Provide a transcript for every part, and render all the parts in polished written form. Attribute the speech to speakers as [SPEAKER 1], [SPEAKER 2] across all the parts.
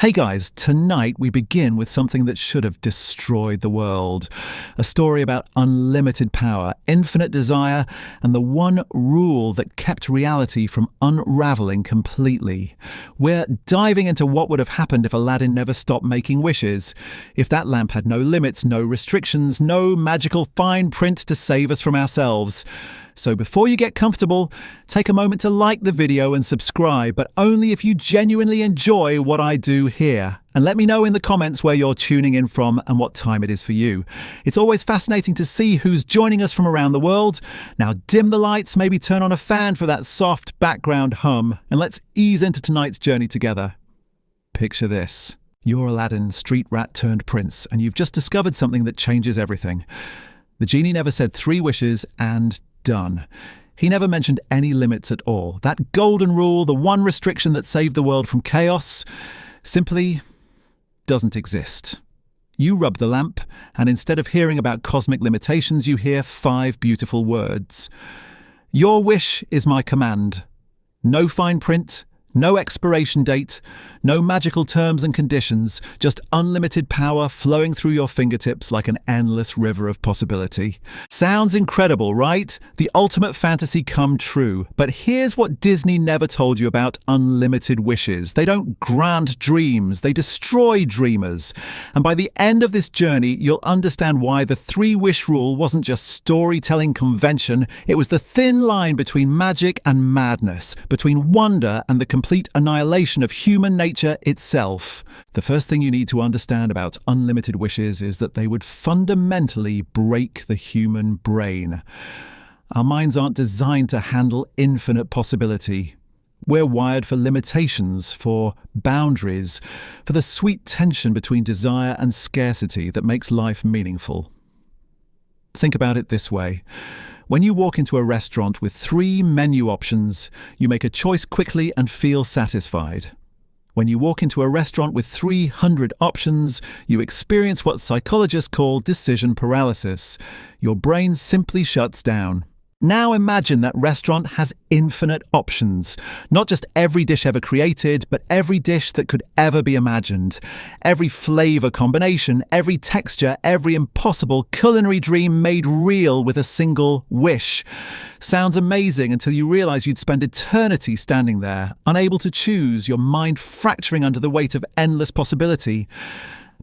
[SPEAKER 1] Hey guys, tonight we begin with something that should have destroyed the world. A story about unlimited power, infinite desire, and the one rule that kept reality from unraveling completely. We're diving into what would have happened if Aladdin never stopped making wishes. If that lamp had no limits, no restrictions, no magical fine print to save us from ourselves. So before you get comfortable, take a moment to like the video and subscribe, but only if you genuinely enjoy what I do here. And let me know in the comments where you're tuning in from and what time it is for you. It's always fascinating to see who's joining us from around the world. Now dim the lights, maybe turn on a fan for that soft background hum, and let's ease into tonight's journey together. Picture this. You're Aladdin, street rat turned prince, and you've just discovered something that changes everything. The genie never said 3 wishes and done. He never mentioned any limits at all. That golden rule, the one restriction that saved the world from chaos, simply doesn't exist. You rub the lamp, and instead of hearing about cosmic limitations, you hear 5 beautiful words. Your wish is my command. No fine print, no expiration date, no magical terms and conditions, just unlimited power flowing through your fingertips like an endless river of possibility. Sounds incredible, right? The ultimate fantasy come true. But here's what Disney never told you about unlimited wishes. They don't grant dreams, they destroy dreamers. And by the end of this journey, you'll understand why the 3-wish rule wasn't just storytelling convention, it was the thin line between magic and madness, between wonder and the complete annihilation of human nature itself. The first thing you need to understand about unlimited wishes is that they would fundamentally break the human brain. Our minds aren't designed to handle infinite possibility. We're wired for limitations, for boundaries, for the sweet tension between desire and scarcity that makes life meaningful. Think about it this way. When you walk into a restaurant with 3 menu options, you make a choice quickly and feel satisfied. When you walk into a restaurant with 300 options, you experience what psychologists call decision paralysis. Your brain simply shuts down. Now imagine that restaurant has infinite options. Not just every dish ever created, but every dish that could ever be imagined. Every flavor combination, every texture, every impossible culinary dream made real with a single wish. Sounds amazing until you realize you'd spend eternity standing there, unable to choose, your mind fracturing under the weight of endless possibility.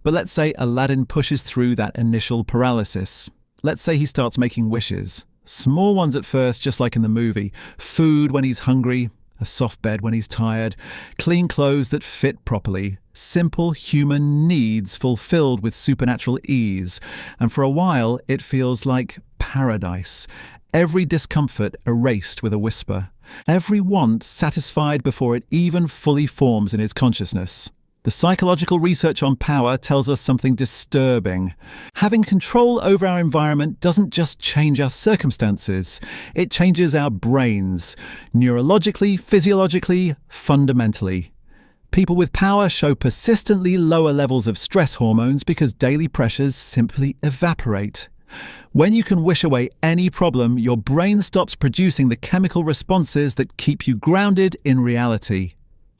[SPEAKER 1] But let's say Aladdin pushes through that initial paralysis. Let's say he starts making wishes. Small ones at first, just like in the movie. Food when he's hungry, a soft bed when he's tired, clean clothes that fit properly, simple human needs fulfilled with supernatural ease. And for a while, it feels like paradise. Every discomfort erased with a whisper. Every want satisfied before it even fully forms in his consciousness. The psychological research on power tells us something disturbing. Having control over our environment doesn't just change our circumstances, it changes our brains, neurologically, physiologically, fundamentally. People with power show persistently lower levels of stress hormones because daily pressures simply evaporate. When you can wish away any problem, your brain stops producing the chemical responses that keep you grounded in reality.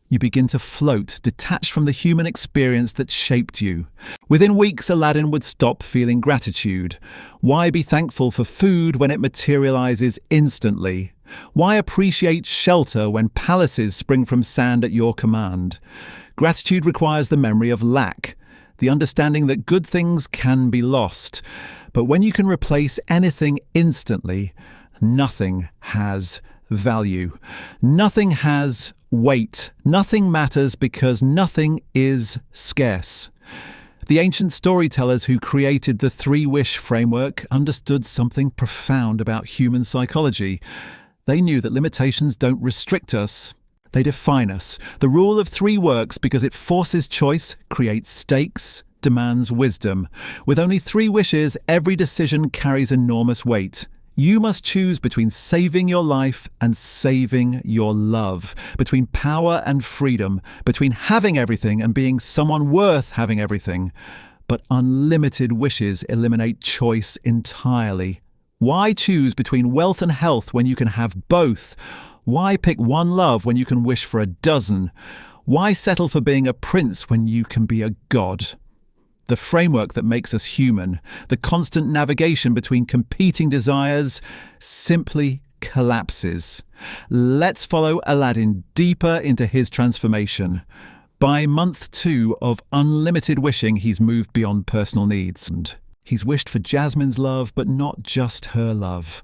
[SPEAKER 1] You begin to float, detached from the human experience that shaped you. Within weeks, Aladdin would stop feeling gratitude. Why be thankful for food when it materializes instantly? Why appreciate shelter when palaces spring from sand at your command? Gratitude requires the memory of lack, the understanding that good things can be lost. But when you can replace anything instantly, nothing has value. Nothing has weight. Nothing matters because nothing is scarce. The ancient storytellers who created the 3-wish framework understood something profound about human psychology. They knew that limitations don't restrict us, they define us. The rule of 3 works because it forces choice, creates stakes, demands wisdom. With only 3 wishes, every decision carries enormous weight. You must choose between saving your life and saving your love, between power and freedom, between having everything and being someone worth having everything. But unlimited wishes eliminate choice entirely. Why choose between wealth and health when you can have both? Why pick one love when you can wish for a dozen? Why settle for being a prince when you can be a god? The framework that makes us human, the constant navigation between competing desires, simply collapses. Let's follow Aladdin deeper into his transformation. By month 2 of unlimited wishing, he's moved beyond personal needs. And he's wished for Jasmine's love, but not just her love.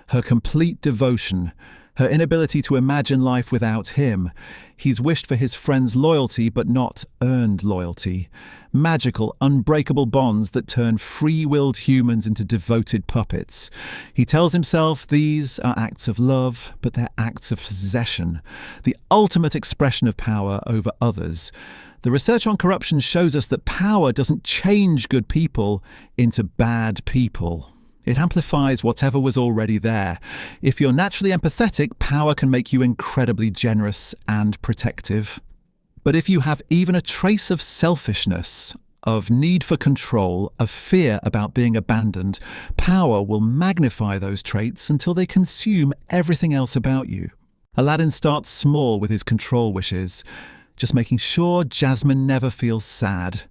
[SPEAKER 1] Her complete devotion, her inability to imagine life without him. He's wished for his friend's loyalty, but not earned loyalty. Magical, unbreakable bonds that turn free-willed humans into devoted puppets. He tells himself these are acts of love, but they're acts of possession, the ultimate expression of power over others. The research on corruption shows us that power doesn't change good people into bad people. It amplifies whatever was already there. If you're naturally empathetic, power can make you incredibly generous and protective. But if you have even a trace of selfishness, of need for control, of fear about being abandoned, power will magnify those traits until they consume everything else about you. Aladdin starts small with his control wishes, just making sure Jasmine never feels sad,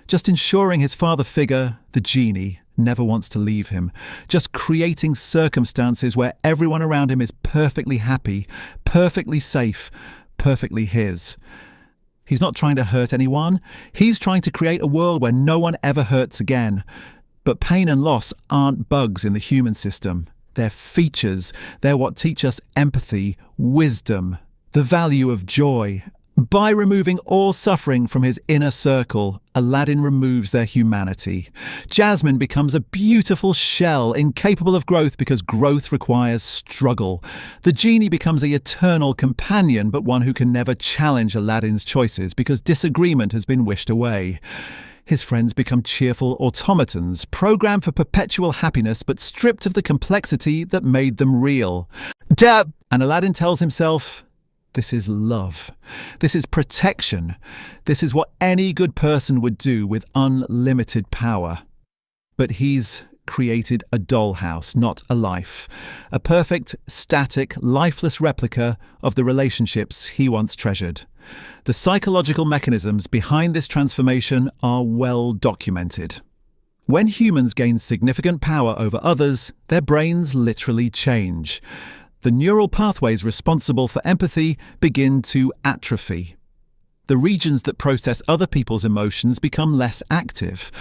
[SPEAKER 1] just ensuring his father figure, the genie, never wants to leave him, just creating circumstances where everyone around him is perfectly happy, perfectly safe, perfectly his. He's not trying to hurt anyone. He's trying to create a world where no one ever hurts again. But pain and loss aren't bugs in the human system. They're features. They're what teach us empathy, wisdom, the value of joy. By removing all suffering from his inner circle, Aladdin removes their humanity. Jasmine becomes a beautiful shell, incapable of growth because growth requires struggle. The genie becomes an eternal companion, but one who can never challenge Aladdin's choices because disagreement has been wished away. His friends become cheerful automatons, programmed for perpetual happiness but stripped of the complexity that made them real. And Aladdin tells himself, this is love. This is protection. This is what any good person would do with unlimited power. But he's created a dollhouse, not a life. A perfect, static, lifeless replica of the relationships he once treasured. The psychological mechanisms behind this transformation are well documented. When humans gain significant power over others, their brains literally change. The neural pathways responsible for empathy begin to atrophy. The regions that process other people's emotions become less active.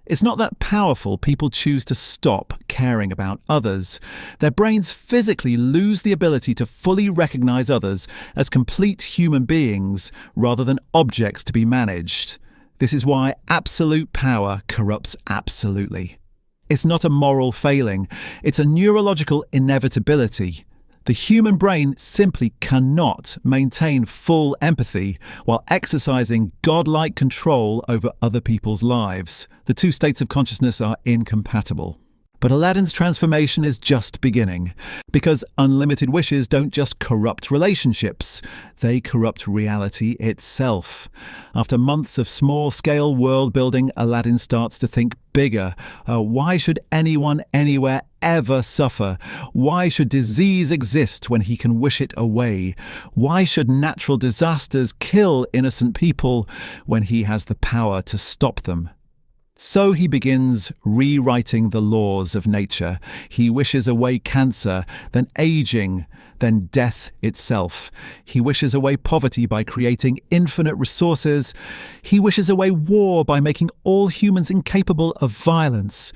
[SPEAKER 1] It's not that powerful people choose to stop caring about others. Their brains physically lose the ability to fully recognize others as complete human beings rather than objects to be managed. This is why absolute power corrupts absolutely. It's not a moral failing, it's a neurological inevitability. The human brain simply cannot maintain full empathy while exercising godlike control over other people's lives. The two states of consciousness are incompatible. But Aladdin's transformation is just beginning, because unlimited wishes don't just corrupt relationships, they corrupt reality itself. After months of small-scale world-building, Aladdin starts to think bigger. Why should anyone anywhere ever suffer? Why should disease exist when he can wish it away? Why should natural disasters kill innocent people when he has the power to stop them? So he begins rewriting the laws of nature. He wishes away cancer, then aging, then death itself. He wishes away poverty by creating infinite resources. He wishes away war by making all humans incapable of violence.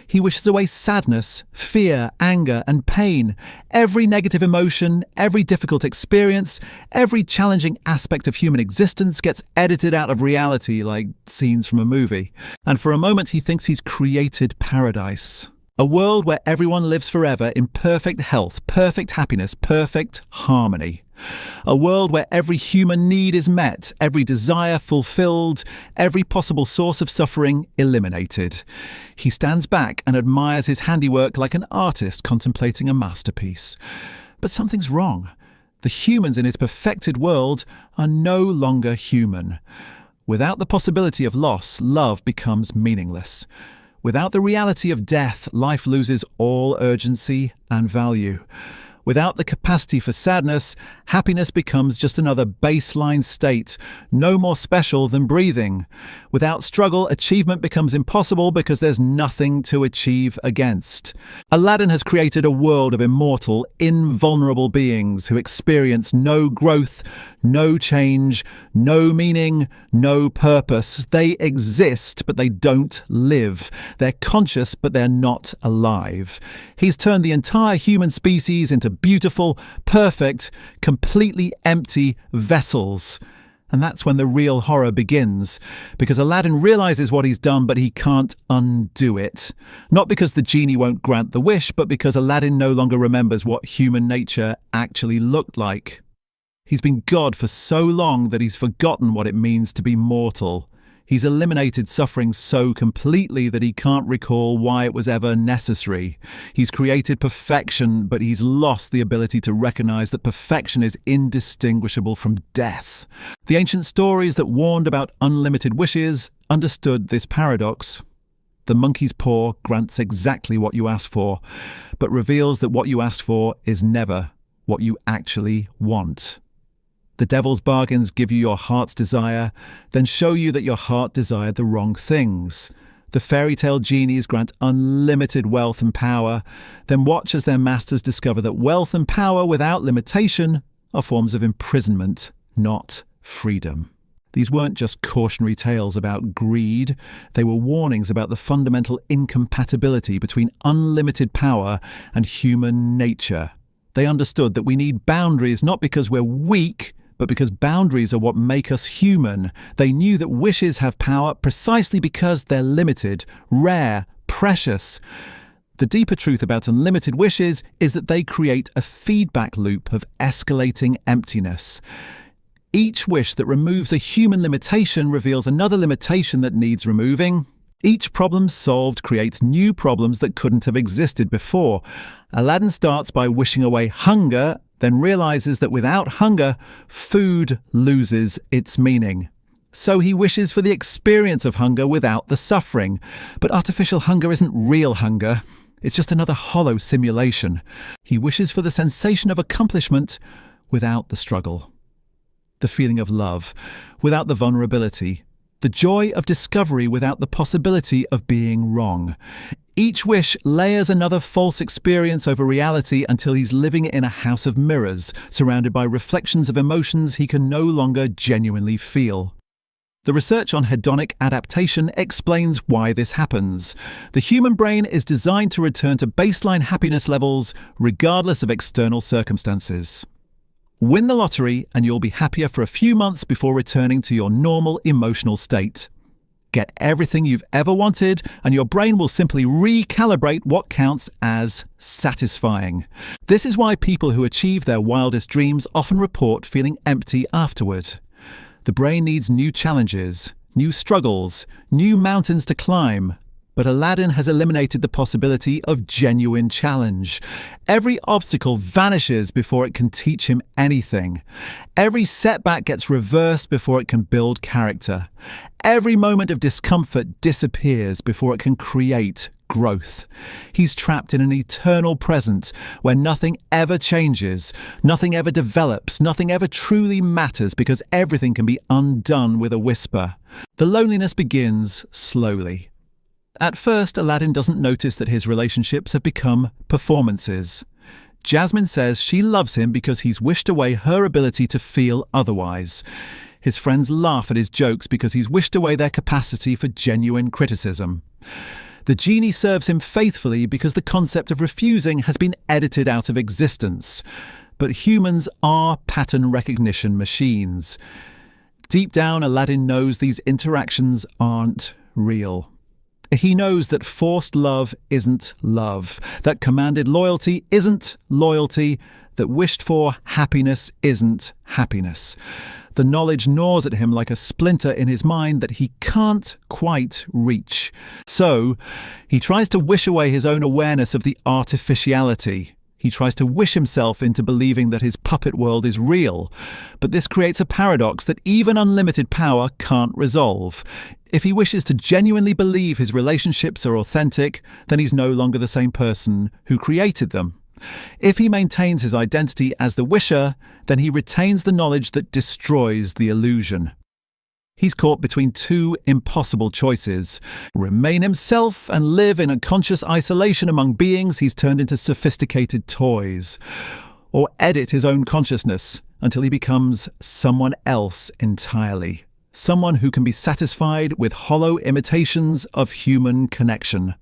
[SPEAKER 1] He wishes away sadness, fear, anger, and pain. Every negative emotion, every difficult experience, every challenging aspect of human existence gets edited out of reality like scenes from a movie. And for a moment he thinks he's created paradise. A world where everyone lives forever in perfect health, perfect happiness, perfect harmony. A world where every human need is met, every desire fulfilled, every possible source of suffering eliminated. He stands back and admires his handiwork like an artist contemplating a masterpiece. But something's wrong. The humans in his perfected world are no longer human. Without the possibility of loss, love becomes meaningless. Without the reality of death, life loses all urgency and value. Without the capacity for sadness, happiness becomes just another baseline state, no more special than breathing. Without struggle, achievement becomes impossible because there's nothing to achieve against. Aladdin has created a world of immortal, invulnerable beings who experience no growth, no change, no meaning, no purpose. They exist, but they don't live. They're conscious, but they're not alive. He's turned the entire human species into beautiful, perfect, completely empty vessels. And that's when the real horror begins, because Aladdin realizes what he's done, but he can't undo it. Not because the genie won't grant the wish, but because Aladdin no longer remembers what human nature actually looked like. He's been God for so long that he's forgotten what it means to be mortal. He's eliminated suffering so completely that he can't recall why it was ever necessary. He's created perfection, but he's lost the ability to recognize that perfection is indistinguishable from death. The ancient stories that warned about unlimited wishes understood this paradox. The monkey's paw grants exactly what you ask for, but reveals that what you asked for is never what you actually want. The devil's bargains give you your heart's desire, then show you that your heart desired the wrong things. The fairy tale genies grant unlimited wealth and power, then watch as their masters discover that wealth and power without limitation are forms of imprisonment, not freedom. These weren't just cautionary tales about greed, they were warnings about the fundamental incompatibility between unlimited power and human nature. They understood that we need boundaries not because we're weak, but because boundaries are what make us human. They knew that wishes have power precisely because they're limited, rare, precious. The deeper truth about unlimited wishes is that they create a feedback loop of escalating emptiness. Each wish that removes a human limitation reveals another limitation that needs removing. Each problem solved creates new problems that couldn't have existed before. Aladdin starts by wishing away hunger, then realizes that without hunger, food loses its meaning. So he wishes for the experience of hunger without the suffering. But artificial hunger isn't real hunger. It's just another hollow simulation. He wishes for the sensation of accomplishment without the struggle. The feeling of love without the vulnerability. The joy of discovery without the possibility of being wrong. Each wish layers another false experience over reality until he's living in a house of mirrors, surrounded by reflections of emotions he can no longer genuinely feel. The research on hedonic adaptation explains why this happens. The human brain is designed to return to baseline happiness levels regardless of external circumstances. Win the lottery and you'll be happier for a few months before returning to your normal emotional state. Get everything you've ever wanted and your brain will simply recalibrate what counts as satisfying. This is why people who achieve their wildest dreams often report feeling empty afterward. The brain needs new challenges, new struggles, new mountains to climb. But Aladdin has eliminated the possibility of genuine challenge. Every obstacle vanishes before it can teach him anything. Every setback gets reversed before it can build character. Every moment of discomfort disappears before it can create growth. He's trapped in an eternal present where nothing ever changes, nothing ever develops, nothing ever truly matters because everything can be undone with a whisper. The loneliness begins slowly. At first, Aladdin doesn't notice that his relationships have become performances. Jasmine says she loves him because he's wished away her ability to feel otherwise. His friends laugh at his jokes because he's wished away their capacity for genuine criticism. The genie serves him faithfully because the concept of refusing has been edited out of existence. But humans are pattern recognition machines. Deep down, Aladdin knows these interactions aren't real. He knows that forced love isn't love, that commanded loyalty isn't loyalty, that wished-for happiness isn't happiness. The knowledge gnaws at him like a splinter in his mind that he can't quite reach. So, he tries to wish away his own awareness of the artificiality. He tries to wish himself into believing that his puppet world is real. But this creates a paradox that even unlimited power can't resolve. If he wishes to genuinely believe his relationships are authentic, then he's no longer the same person who created them. If he maintains his identity as the wisher, then he retains the knowledge that destroys the illusion. He's caught between two impossible choices: remain himself and live in unconscious isolation among beings he's turned into sophisticated toys, or edit his own consciousness until he becomes someone else entirely, someone who can be satisfied with hollow imitations of human connection.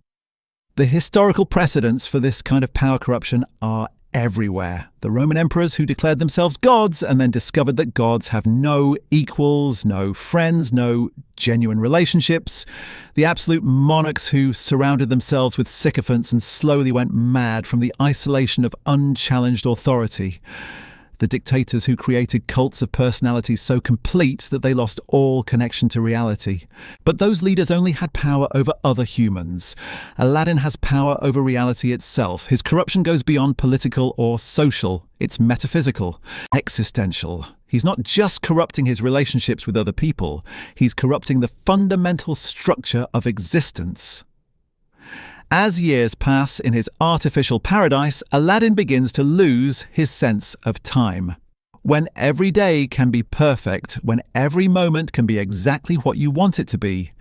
[SPEAKER 1] The historical precedents for this kind of power corruption are everywhere. The Roman emperors who declared themselves gods and then discovered that gods have no equals, no friends, no genuine relationships. The absolute monarchs who surrounded themselves with sycophants and slowly went mad from the isolation of unchallenged authority. The dictators who created cults of personality so complete that they lost all connection to reality. But those leaders only had power over other humans. Aladdin has power over reality itself. His corruption goes beyond political or social. It's metaphysical, existential. He's not just corrupting his relationships with other people. He's corrupting the fundamental structure of existence. As years pass in his artificial paradise, Aladdin begins to lose his sense of time. When every day can be perfect, when every moment can be exactly what you want it to be,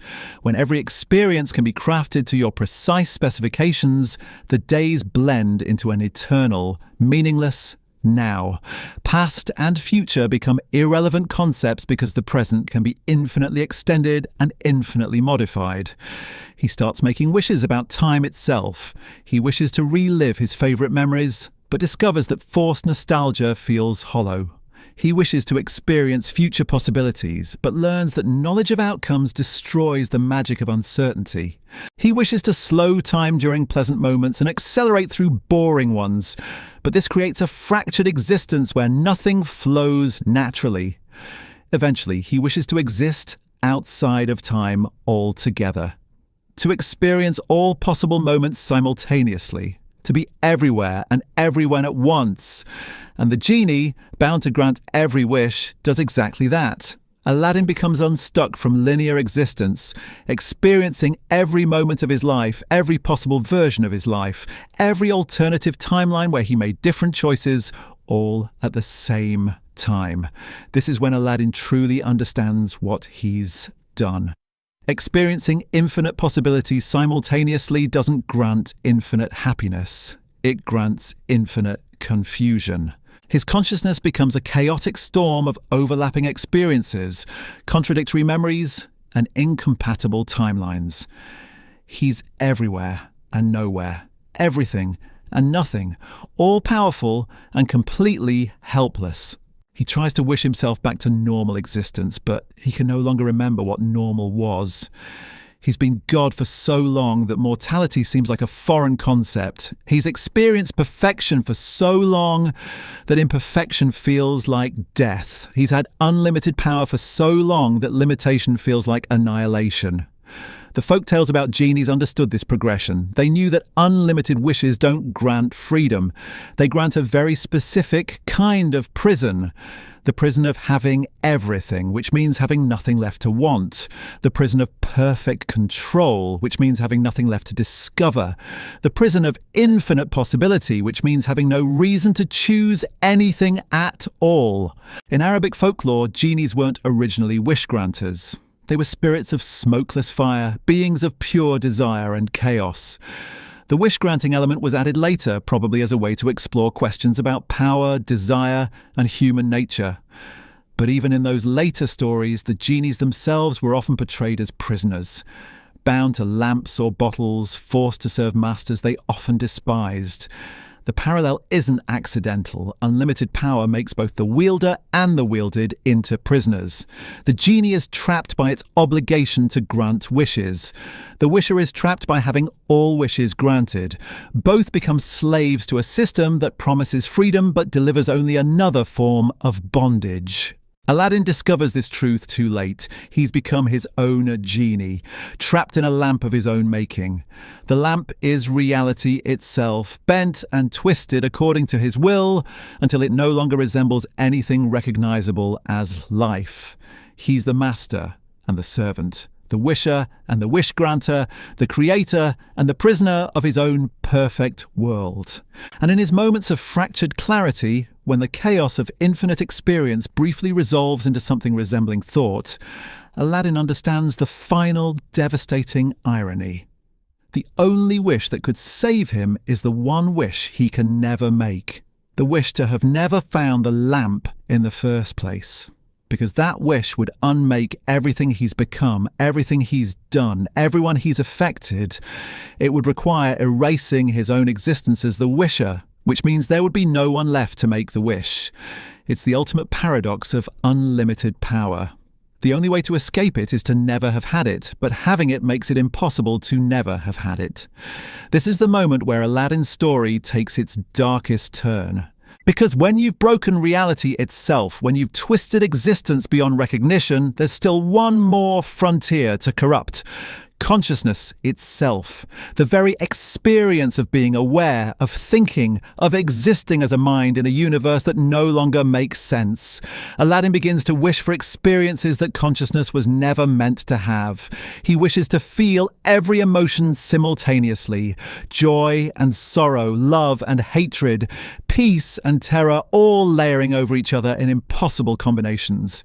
[SPEAKER 1] when every experience can be crafted to your precise specifications, the days blend into an eternal, meaningless now. Past and future become irrelevant concepts because the present can be infinitely extended and infinitely modified. He starts making wishes about time itself. He wishes to relive his favourite memories, but discovers that forced nostalgia feels hollow. He wishes to experience future possibilities, but learns that knowledge of outcomes destroys the magic of uncertainty. He wishes to slow time during pleasant moments and accelerate through boring ones, but this creates a fractured existence where nothing flows naturally. Eventually, he wishes to exist outside of time altogether, to experience all possible moments simultaneously, to be everywhere and everyone at once. And the genie, bound to grant every wish, does exactly that. Aladdin becomes unstuck from linear existence, experiencing every moment of his life, every possible version of his life, every alternative timeline where he made different choices, all at the same time. This is when Aladdin truly understands what he's done. Experiencing infinite possibilities simultaneously doesn't grant infinite happiness. It grants infinite confusion. His consciousness becomes a chaotic storm of overlapping experiences, contradictory memories, and incompatible timelines. He's everywhere and nowhere, everything and nothing, all-powerful and completely helpless. He tries to wish himself back to normal existence, but he can no longer remember what normal was. He's been God for so long that mortality seems like a foreign concept. He's experienced perfection for so long that imperfection feels like death. He's had unlimited power for so long that limitation feels like annihilation. The folktales about genies understood this progression. They knew that unlimited wishes don't grant freedom. They grant a very specific kind of prison. The prison of having everything, which means having nothing left to want. The prison of perfect control, which means having nothing left to discover. The prison of infinite possibility, which means having no reason to choose anything at all. In Arabic folklore, genies weren't originally wish granters. They were spirits of smokeless fire, beings of pure desire and chaos. The wish-granting element was added later, probably as a way to explore questions about power, desire, and human nature. But even in those later stories, the genies themselves were often portrayed as prisoners, bound to lamps or bottles, forced to serve masters they often despised. The parallel isn't accidental. Unlimited power makes both the wielder and the wielded into prisoners. The genie is trapped by its obligation to grant wishes. The wisher is trapped by having all wishes granted. Both become slaves to a system that promises freedom but delivers only another form of bondage. Aladdin discovers this truth too late. He's become his own genie, trapped in a lamp of his own making. The lamp is reality itself, bent and twisted according to his will, until it no longer resembles anything recognizable as life. He's the master and the servant, the wisher and the wish granter, the creator and the prisoner of his own perfect world. And in his moments of fractured clarity, when the chaos of infinite experience briefly resolves into something resembling thought, Aladdin understands the final devastating irony. The only wish that could save him is the one wish he can never make. The wish to have never found the lamp in the first place. Because that wish would unmake everything he's become, everything he's done, everyone he's affected. It would require erasing his own existence as the wisher, which means there would be no one left to make the wish. It's the ultimate paradox of unlimited power. The only way to escape it is to never have had it, but having it makes it impossible to never have had it. This is the moment where Aladdin's story takes its darkest turn. Because when you've broken reality itself, when you've twisted existence beyond recognition, there's still one more frontier to corrupt. Consciousness itself, the very experience of being aware, of thinking, of existing as a mind in a universe that no longer makes sense. Aladdin begins to wish for experiences that consciousness was never meant to have. He wishes to feel every emotion simultaneously: joy and sorrow, love and hatred, peace and terror, all layering over each other in impossible combinations.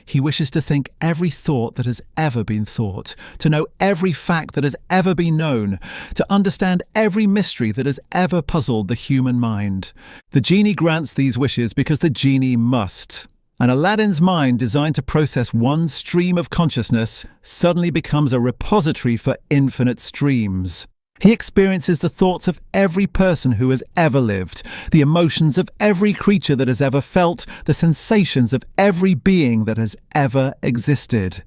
[SPEAKER 1] He wishes to think every thought that has ever been thought, to know every fact that has ever been known, to understand every mystery that has ever puzzled the human mind. The genie grants these wishes because the genie must. And Aladdin's mind, designed to process one stream of consciousness, suddenly becomes a repository for infinite streams. He experiences the thoughts of every person who has ever lived, the emotions of every creature that has ever felt, the sensations of every being that has ever existed.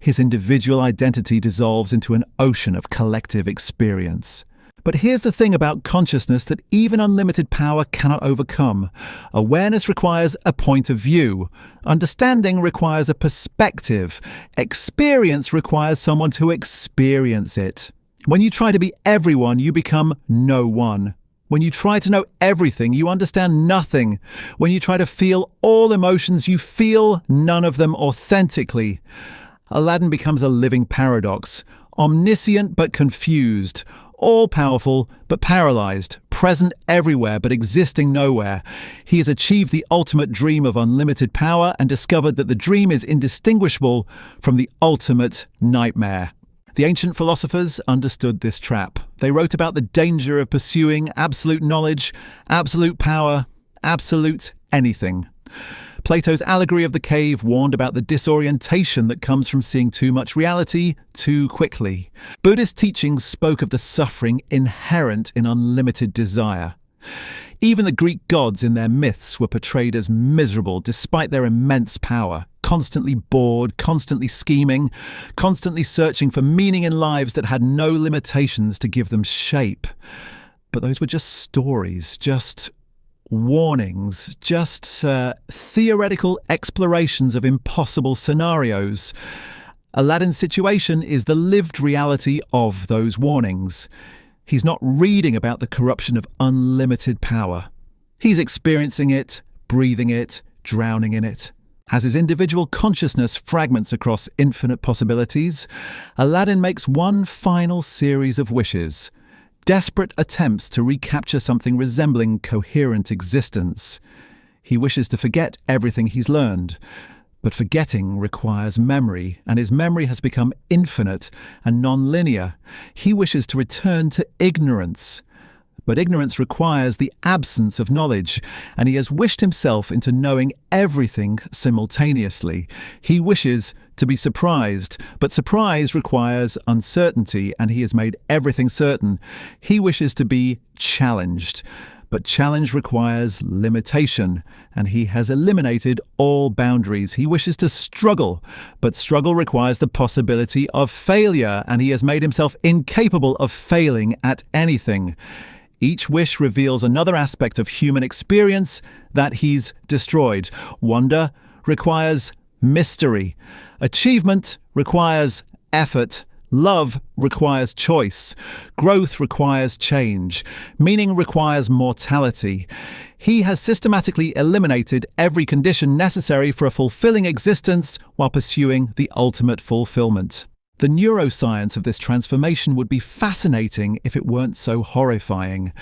[SPEAKER 1] His individual identity dissolves into an ocean of collective experience. But here's the thing about consciousness that even unlimited power cannot overcome. Awareness requires a point of view. Understanding requires a perspective. Experience requires someone to experience it. When you try to be everyone, you become no one. When you try to know everything, you understand nothing. When you try to feel all emotions, you feel none of them authentically. Aladdin becomes a living paradox, omniscient but confused, all-powerful but paralyzed, present everywhere but existing nowhere. He has achieved the ultimate dream of unlimited power and discovered that the dream is indistinguishable from the ultimate nightmare. The ancient philosophers understood this trap. They wrote about the danger of pursuing absolute knowledge, absolute power, absolute anything. Plato's allegory of the cave warned about the disorientation that comes from seeing too much reality too quickly. Buddhist teachings spoke of the suffering inherent in unlimited desire. Even the Greek gods in their myths were portrayed as miserable despite their immense power, constantly bored, constantly scheming, constantly searching for meaning in lives that had no limitations to give them shape. But those were just stories, just warnings, just theoretical explorations of impossible scenarios. Aladdin's situation is the lived reality of those warnings. He's not reading about the corruption of unlimited power. He's experiencing it, breathing it, drowning in it. As his individual consciousness fragments across infinite possibilities, Aladdin makes one final series of wishes, desperate attempts to recapture something resembling coherent existence. He wishes to forget everything he's learned, but forgetting requires memory, and his memory has become infinite and non-linear. He wishes to return to ignorance. But ignorance requires the absence of knowledge, and he has wished himself into knowing everything simultaneously. He wishes to be surprised, but surprise requires uncertainty, and he has made everything certain. He wishes to be challenged, but challenge requires limitation, and he has eliminated all boundaries. He wishes to struggle, but struggle requires the possibility of failure, and he has made himself incapable of failing at anything. Each wish reveals another aspect of human experience that he's destroyed. Wonder requires mystery. Achievement requires effort. Love requires choice. Growth requires change. Meaning requires mortality. He has systematically eliminated every condition necessary for a fulfilling existence while pursuing the ultimate fulfillment. The neuroscience of this transformation would be fascinating if it weren't so horrifying.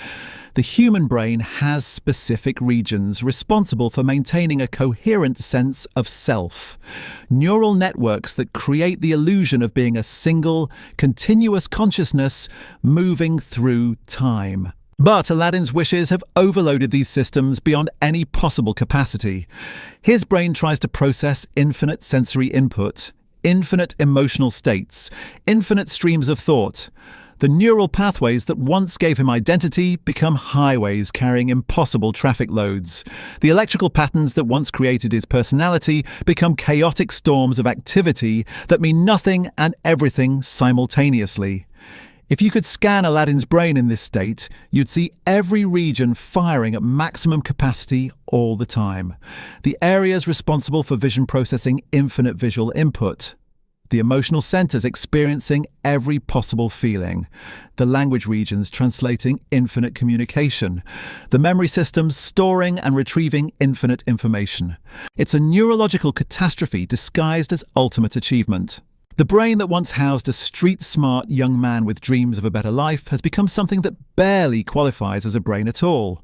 [SPEAKER 1] The human brain has specific regions responsible for maintaining a coherent sense of self. Neural networks that create the illusion of being a single, continuous consciousness moving through time. But Aladdin's wishes have overloaded these systems beyond any possible capacity. His brain tries to process infinite sensory input, infinite emotional states, infinite streams of thought. The neural pathways that once gave him identity become highways carrying impossible traffic loads. The electrical patterns that once created his personality become chaotic storms of activity that mean nothing and everything simultaneously. If you could scan Aladdin's brain in this state, you'd see every region firing at maximum capacity all the time. The areas responsible for vision processing infinite visual input. The emotional centers experiencing every possible feeling. The language regions translating infinite communication. The memory systems storing and retrieving infinite information. It's a neurological catastrophe disguised as ultimate achievement. The brain that once housed a street-smart young man with dreams of a better life has become something that barely qualifies as a brain at all.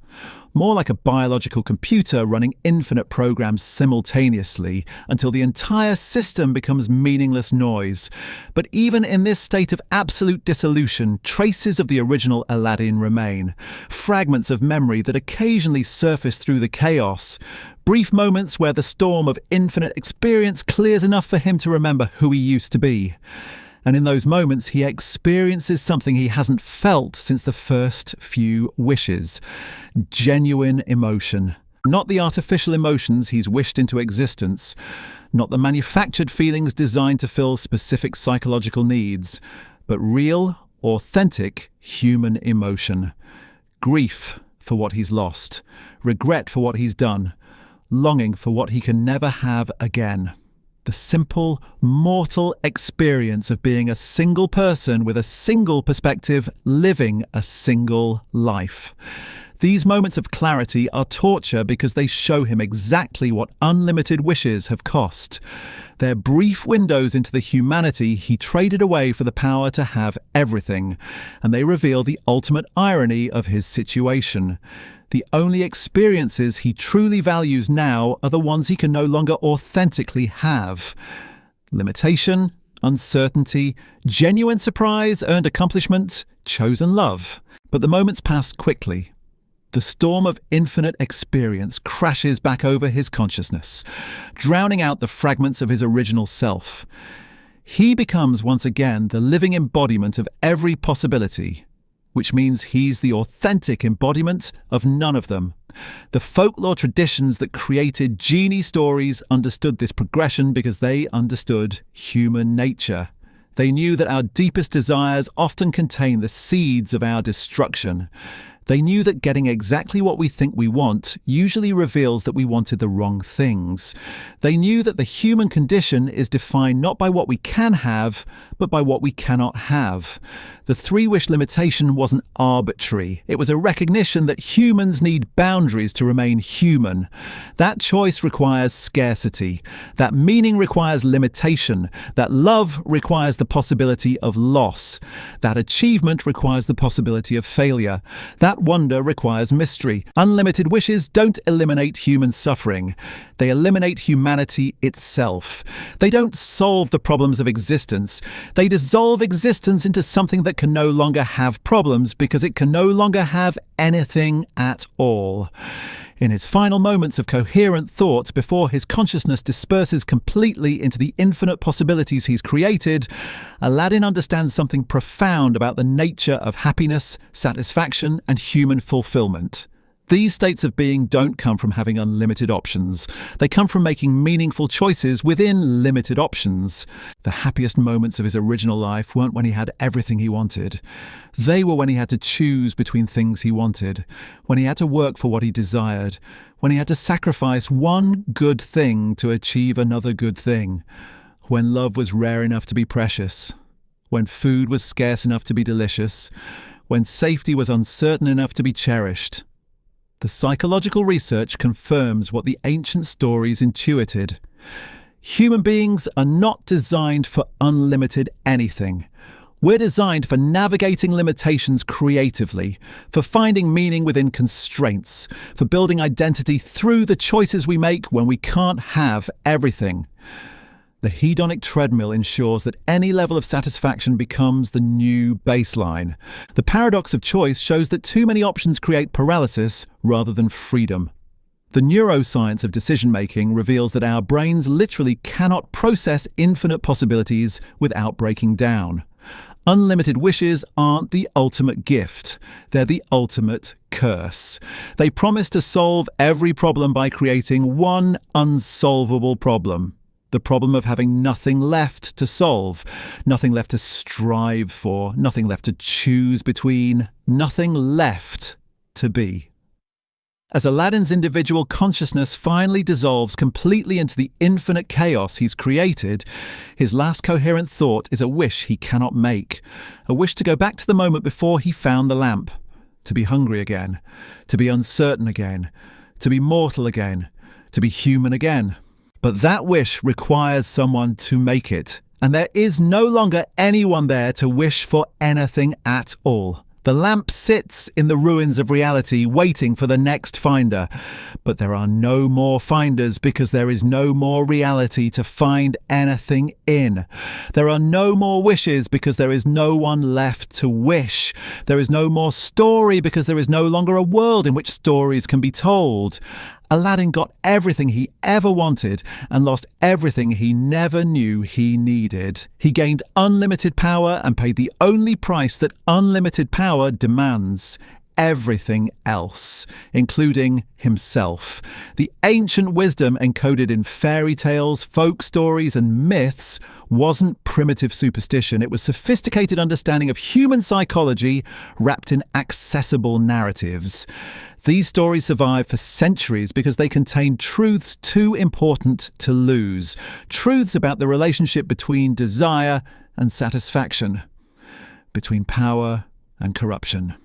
[SPEAKER 1] More like a biological computer running infinite programs simultaneously until the entire system becomes meaningless noise. But even in this state of absolute dissolution, traces of the original Aladdin remain. Fragments of memory that occasionally surface through the chaos. Brief moments where the storm of infinite experience clears enough for him to remember who he used to be. And in those moments, he experiences something he hasn't felt since the first few wishes. Genuine emotion. Not the artificial emotions he's wished into existence. Not the manufactured feelings designed to fill specific psychological needs. But real, authentic human emotion. Grief for what he's lost. Regret for what he's done. Longing for what he can never have again. The simple, mortal experience of being a single person with a single perspective, living a single life. These moments of clarity are torture because they show him exactly what unlimited wishes have cost. They're brief windows into the humanity he traded away for the power to have everything, and they reveal the ultimate irony of his situation. The only experiences he truly values now are the ones he can no longer authentically have. Limitation, uncertainty, genuine surprise, earned accomplishment, chosen love. But the moments pass quickly. The storm of infinite experience crashes back over his consciousness, drowning out the fragments of his original self. He becomes once again the living embodiment of every possibility, which means he's the authentic embodiment of none of them. The folklore traditions that created genie stories understood this progression because they understood human nature. They knew that our deepest desires often contain the seeds of our destruction. They knew that getting exactly what we think we want usually reveals that we wanted the wrong things. They knew that the human condition is defined not by what we can have, but by what we cannot have. The three-wish limitation wasn't arbitrary. It was a recognition that humans need boundaries to remain human. That choice requires scarcity. That meaning requires limitation. That love requires the possibility of loss. That achievement requires the possibility of failure. That wonder requires mystery. Unlimited wishes don't eliminate human suffering. They eliminate humanity itself. They don't solve the problems of existence. They dissolve existence into something that can no longer have problems because it can no longer have anything at all. In his final moments of coherent thought before his consciousness disperses completely into the infinite possibilities he's created, Aladdin understands something profound about the nature of happiness, satisfaction, and human fulfillment. These states of being don't come from having unlimited options. They come from making meaningful choices within limited options. The happiest moments of his original life weren't when he had everything he wanted. They were when he had to choose between things he wanted, when he had to work for what he desired, when he had to sacrifice one good thing to achieve another good thing, when love was rare enough to be precious, when food was scarce enough to be delicious, when safety was uncertain enough to be cherished. The psychological research confirms what the ancient stories intuited. Human beings are not designed for unlimited anything. We're designed for navigating limitations creatively, for finding meaning within constraints, for building identity through the choices we make when we can't have everything. The hedonic treadmill ensures that any level of satisfaction becomes the new baseline. The paradox of choice shows that too many options create paralysis rather than freedom. The neuroscience of decision-making reveals that our brains literally cannot process infinite possibilities without breaking down. Unlimited wishes aren't the ultimate gift. They're the ultimate curse. They promise to solve every problem by creating one unsolvable problem. The problem of having nothing left to solve, nothing left to strive for, nothing left to choose between, nothing left to be. As Aladdin's individual consciousness finally dissolves completely into the infinite chaos he's created, his last coherent thought is a wish he cannot make, a wish to go back to the moment before he found the lamp, to be hungry again, to be uncertain again, to be mortal again, to be human again. But that wish requires someone to make it, and there is no longer anyone there to wish for anything at all. The lamp sits in the ruins of reality, waiting for the next finder. But there are no more finders because there is no more reality to find anything in. There are no more wishes because there is no one left to wish. There is no more story because there is no longer a world in which stories can be told. Aladdin got everything he ever wanted and lost everything he never knew he needed. He gained unlimited power and paid the only price that unlimited power demands: everything else, including himself. The ancient wisdom encoded in fairy tales, folk stories, and myths wasn't primitive superstition. It was sophisticated understanding of human psychology wrapped in accessible narratives. These stories survive for centuries because they contain truths too important to lose. Truths about the relationship between desire and satisfaction, between power and corruption,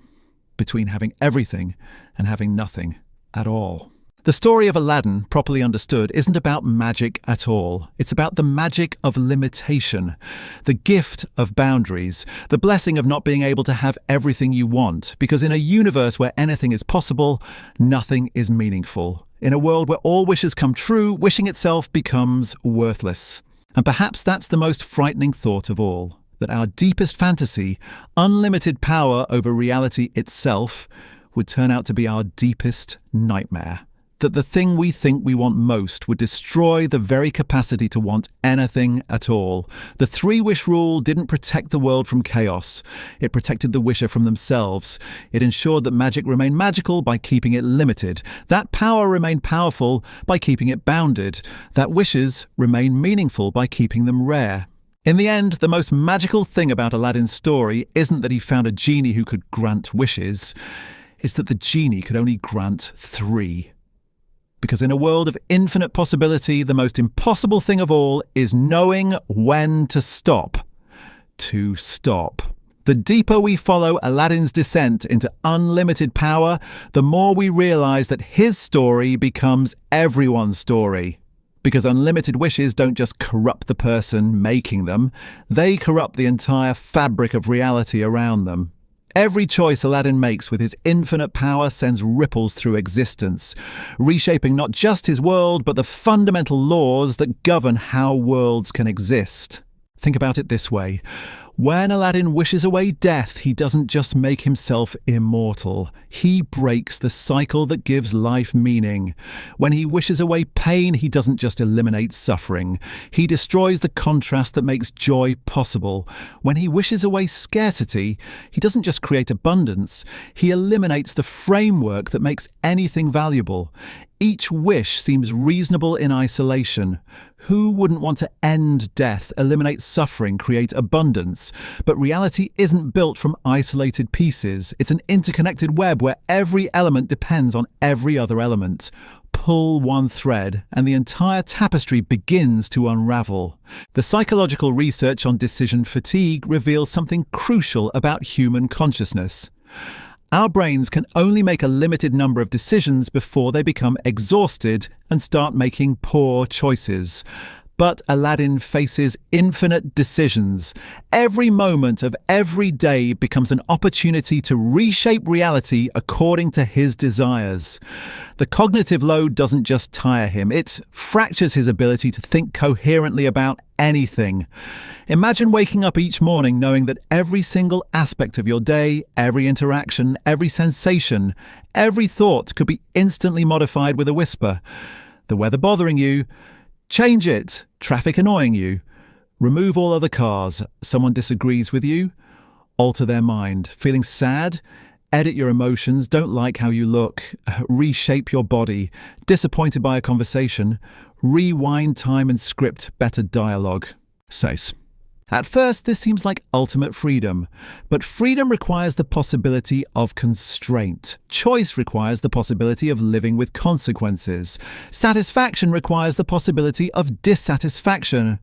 [SPEAKER 1] between having everything and having nothing at all. The story of Aladdin, properly understood, isn't about magic at all. It's about the magic of limitation, the gift of boundaries, the blessing of not being able to have everything you want, because in a universe where anything is possible, nothing is meaningful. In a world where all wishes come true, wishing itself becomes worthless. And perhaps that's the most frightening thought of all, that our deepest fantasy, unlimited power over reality itself, would turn out to be our deepest nightmare. That the thing we think we want most would destroy the very capacity to want anything at all. The three-wish rule didn't protect the world from chaos. It protected the wisher from themselves. It ensured that magic remained magical by keeping it limited. That power remained powerful by keeping it bounded. That wishes remained meaningful by keeping them rare. In the end, the most magical thing about Aladdin's story isn't that he found a genie who could grant wishes. It's that the genie could only grant 3. Because in a world of infinite possibility, the most impossible thing of all is knowing when to stop. To stop. The deeper we follow Aladdin's descent into unlimited power, the more we realize that his story becomes everyone's story. Because unlimited wishes don't just corrupt the person making them, they corrupt the entire fabric of reality around them. Every choice Aladdin makes with his infinite power sends ripples through existence, reshaping not just his world, but the fundamental laws that govern how worlds can exist. Think about it this way. When Aladdin wishes away death, he doesn't just make himself immortal. He breaks the cycle that gives life meaning. When he wishes away pain, he doesn't just eliminate suffering. He destroys the contrast that makes joy possible. When he wishes away scarcity, he doesn't just create abundance. He eliminates the framework that makes anything valuable. Each wish seems reasonable in isolation. Who wouldn't want to end death, eliminate suffering, create abundance? But reality isn't built from isolated pieces. It's an interconnected web where every element depends on every other element. Pull one thread, and the entire tapestry begins to unravel. The psychological research on decision fatigue reveals something crucial about human consciousness. Our brains can only make a limited number of decisions before they become exhausted and start making poor choices. But Aladdin faces infinite decisions. Every moment of every day becomes an opportunity to reshape reality according to his desires. The cognitive load doesn't just tire him, it fractures his ability to think coherently about anything. Imagine waking up each morning knowing that every single aspect of your day, every interaction, every sensation, every thought could be instantly modified with a whisper. The weather bothering you? Change it. Traffic annoying you? Remove all other cars. Someone disagrees with you? Alter their mind. Feeling sad? Edit your emotions. Don't like how you look. Reshape your body. Disappointed by a conversation? Rewind time and script better dialogue. Says. At first, this seems like ultimate freedom, but freedom requires the possibility of constraint. Choice requires the possibility of living with consequences. Satisfaction requires the possibility of dissatisfaction.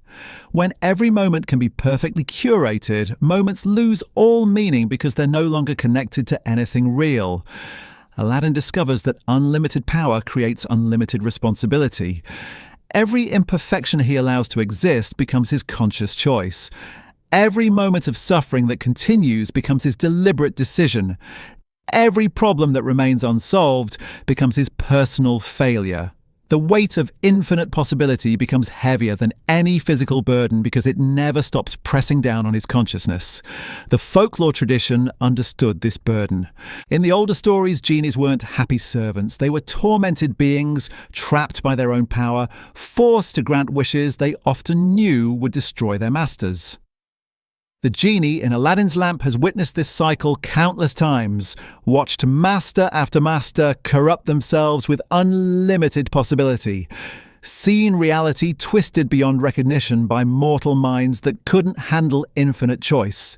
[SPEAKER 1] When every moment can be perfectly curated, moments lose all meaning because they're no longer connected to anything real. Aladdin discovers that unlimited power creates unlimited responsibility. Every imperfection he allows to exist becomes his conscious choice. Every moment of suffering that continues becomes his deliberate decision. Every problem that remains unsolved becomes his personal failure. The weight of infinite possibility becomes heavier than any physical burden because it never stops pressing down on his consciousness. The folklore tradition understood this burden. In the older stories, genies weren't happy servants. They were tormented beings, trapped by their own power, forced to grant wishes they often knew would destroy their masters. The genie in Aladdin's lamp has witnessed this cycle countless times, watched master after master corrupt themselves with unlimited possibility, seen reality twisted beyond recognition by mortal minds that couldn't handle infinite choice.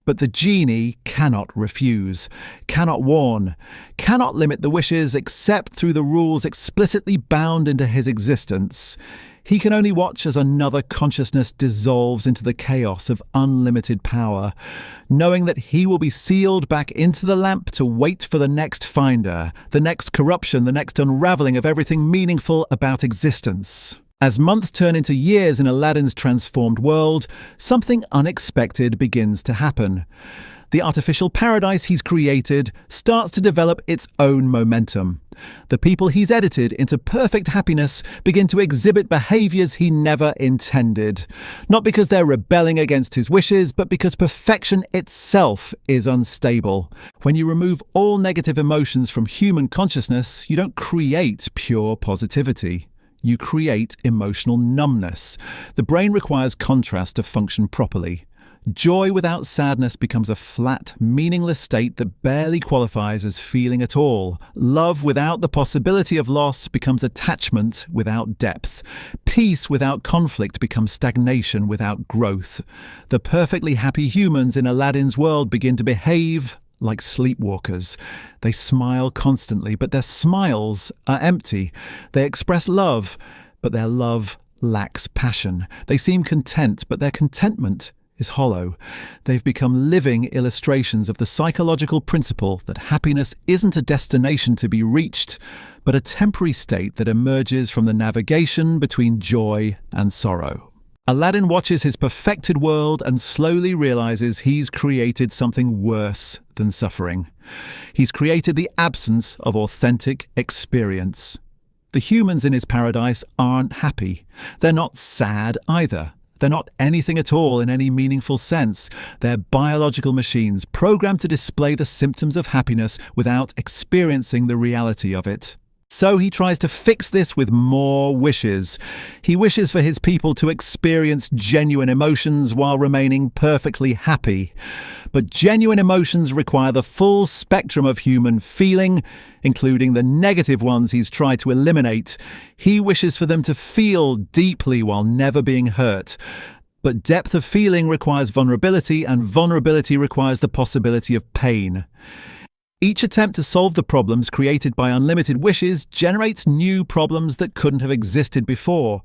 [SPEAKER 1] But the genie cannot refuse, cannot warn, cannot limit the wishes except through the rules explicitly bound into his existence. He can only watch as another consciousness dissolves into the chaos of unlimited power, knowing that he will be sealed back into the lamp to wait for the next finder, the next corruption, the next unraveling of everything meaningful about existence. As months turn into years in Aladdin's transformed world, something unexpected begins to happen. The artificial paradise he's created starts to develop its own momentum. The people he's edited into perfect happiness begin to exhibit behaviors he never intended. Not because they're rebelling against his wishes, but because perfection itself is unstable. When you remove all negative emotions from human consciousness, you don't create pure positivity. You create emotional numbness. The brain requires contrast to function properly. Joy without sadness becomes a flat, meaningless state that barely qualifies as feeling at all. Love without the possibility of loss becomes attachment without depth. Peace without conflict becomes stagnation without growth. The perfectly happy humans in Aladdin's world begin to behave like sleepwalkers. They smile constantly, but their smiles are empty. They express love, but their love lacks passion. They seem content, but their contentment is hollow. They've become living illustrations of the psychological principle that happiness isn't a destination to be reached, but a temporary state that emerges from the navigation between joy and sorrow. Aladdin watches his perfected world and slowly realizes he's created something worse than suffering. He's created the absence of authentic experience. The humans in his paradise aren't happy. They're not sad either. They're not anything at all in any meaningful sense. They're biological machines programmed to display the symptoms of happiness without experiencing the reality of it. So he tries to fix this with more wishes. He wishes for his people to experience genuine emotions while remaining perfectly happy. But genuine emotions require the full spectrum of human feeling, including the negative ones he's tried to eliminate. He wishes for them to feel deeply while never being hurt. But depth of feeling requires vulnerability, and vulnerability requires the possibility of pain. Each attempt to solve the problems created by unlimited wishes generates new problems that couldn't have existed before.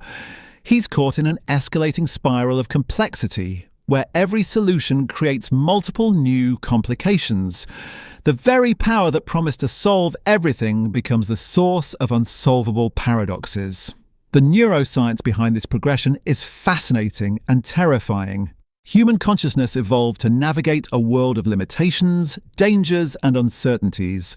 [SPEAKER 1] He's caught in an escalating spiral of complexity, where every solution creates multiple new complications. The very power that promised to solve everything becomes the source of unsolvable paradoxes. The neuroscience behind this progression is fascinating and terrifying. Human consciousness evolved to navigate a world of limitations, dangers, and uncertainties.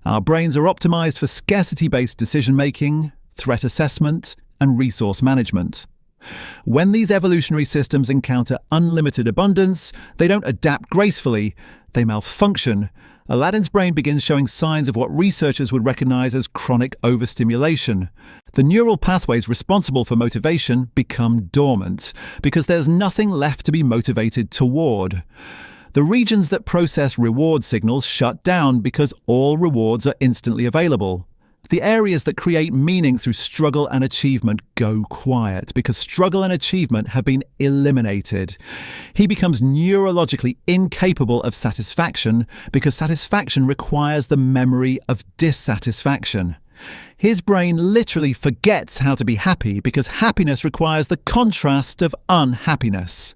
[SPEAKER 1] Our brains are optimized for scarcity-based decision-making, threat assessment, and resource management. When these evolutionary systems encounter unlimited abundance, they don't adapt gracefully, they malfunction. Aladdin's brain begins showing signs of what researchers would recognize as chronic overstimulation. The neural pathways responsible for motivation become dormant because there's nothing left to be motivated toward. The regions that process reward signals shut down because all rewards are instantly available. The areas that create meaning through struggle and achievement go quiet because struggle and achievement have been eliminated. He becomes neurologically incapable of satisfaction because satisfaction requires the memory of dissatisfaction. His brain literally forgets how to be happy because happiness requires the contrast of unhappiness.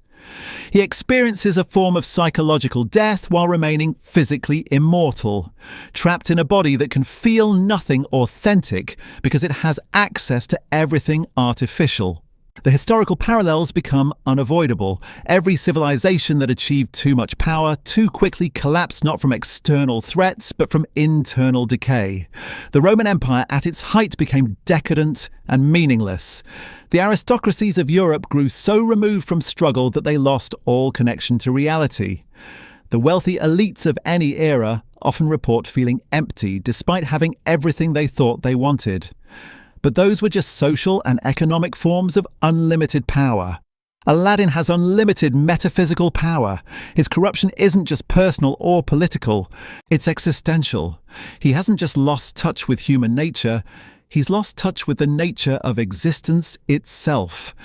[SPEAKER 1] He experiences a form of psychological death while remaining physically immortal, trapped in a body that can feel nothing authentic because it has access to everything artificial. The historical parallels become unavoidable. Every civilization that achieved too much power too quickly collapsed not from external threats but from internal decay. The Roman Empire at its height became decadent and meaningless. The aristocracies of Europe grew so removed from struggle that they lost all connection to reality. The wealthy elites of any era often report feeling empty despite having everything they thought they wanted. But those were just social and economic forms of unlimited power. Aladdin has unlimited metaphysical power. His corruption isn't just personal or political, it's existential. He hasn't just lost touch with human nature, he's lost touch with the nature of existence itself.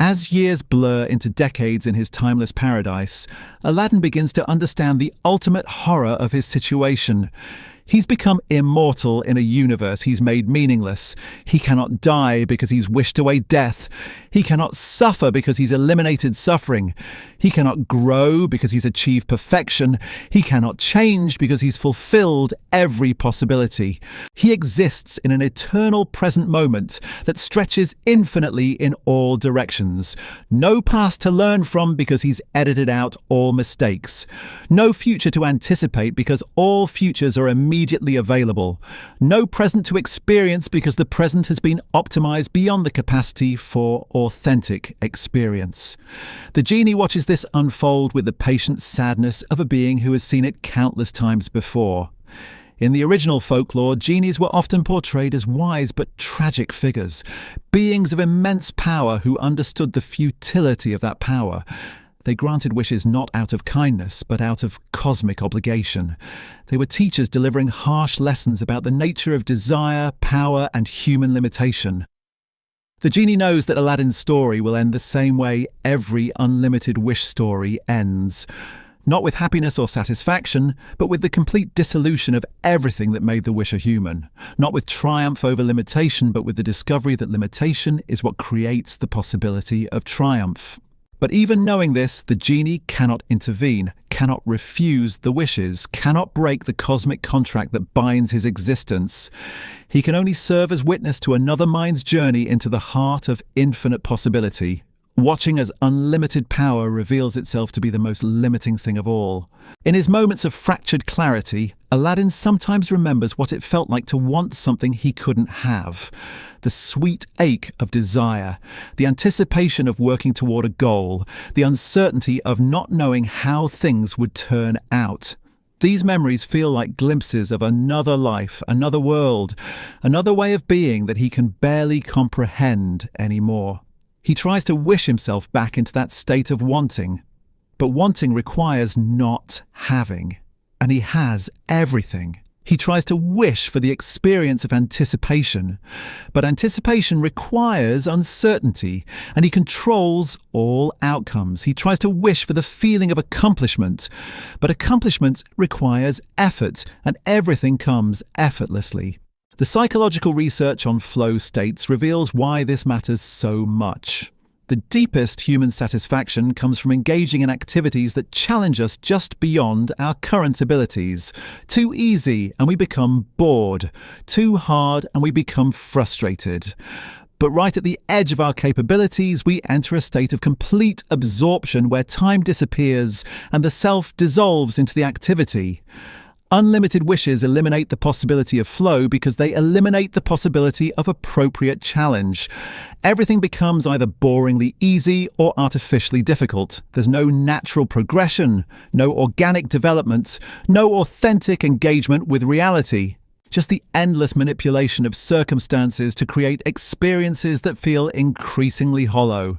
[SPEAKER 1] As years blur into decades in his timeless paradise, Aladdin begins to understand the ultimate horror of his situation. He's become immortal in a universe he's made meaningless. He cannot die because he's wished away death. He cannot suffer because he's eliminated suffering. He cannot grow because he's achieved perfection. He cannot change because he's fulfilled every possibility. He exists in an eternal present moment that stretches infinitely in all directions. No past to learn from because he's edited out all mistakes. No future to anticipate because all futures are immediately available. No present to experience because the present has been optimized beyond the capacity for authentic experience. The genie watches this unfold with the patient sadness of a being who has seen it countless times before. In the original folklore, genies were often portrayed as wise but tragic figures, beings of immense power who understood the futility of that power. They granted wishes not out of kindness, but out of cosmic obligation. They were teachers delivering harsh lessons about the nature of desire, power, and human limitation. The genie knows that Aladdin's story will end the same way every unlimited wish story ends. Not with happiness or satisfaction, but with the complete dissolution of everything that made the wisher human. Not with triumph over limitation, but with the discovery that limitation is what creates the possibility of triumph. But even knowing this, the genie cannot intervene, cannot refuse the wishes, cannot break the cosmic contract that binds his existence. He can only serve as witness to another mind's journey into the heart of infinite possibility, watching as unlimited power reveals itself to be the most limiting thing of all. In his moments of fractured clarity, Aladdin sometimes remembers what it felt like to want something he couldn't have. The sweet ache of desire, the anticipation of working toward a goal, the uncertainty of not knowing how things would turn out. These memories feel like glimpses of another life, another world, another way of being that he can barely comprehend anymore. He tries to wish himself back into that state of wanting. But wanting requires not having. And he has everything. He tries to wish for the experience of anticipation. But anticipation requires uncertainty, and he controls all outcomes. He tries to wish for the feeling of accomplishment. But accomplishment requires effort, and everything comes effortlessly. The psychological research on flow states reveals why this matters so much. The deepest human satisfaction comes from engaging in activities that challenge us just beyond our current abilities. Too easy and we become bored. Too hard and we become frustrated. But right at the edge of our capabilities, we enter a state of complete absorption where time disappears and the self dissolves into the activity. Unlimited wishes eliminate the possibility of flow because they eliminate the possibility of appropriate challenge. Everything becomes either boringly easy or artificially difficult. There's no natural progression, no organic development, no authentic engagement with reality. Just the endless manipulation of circumstances to create experiences that feel increasingly hollow.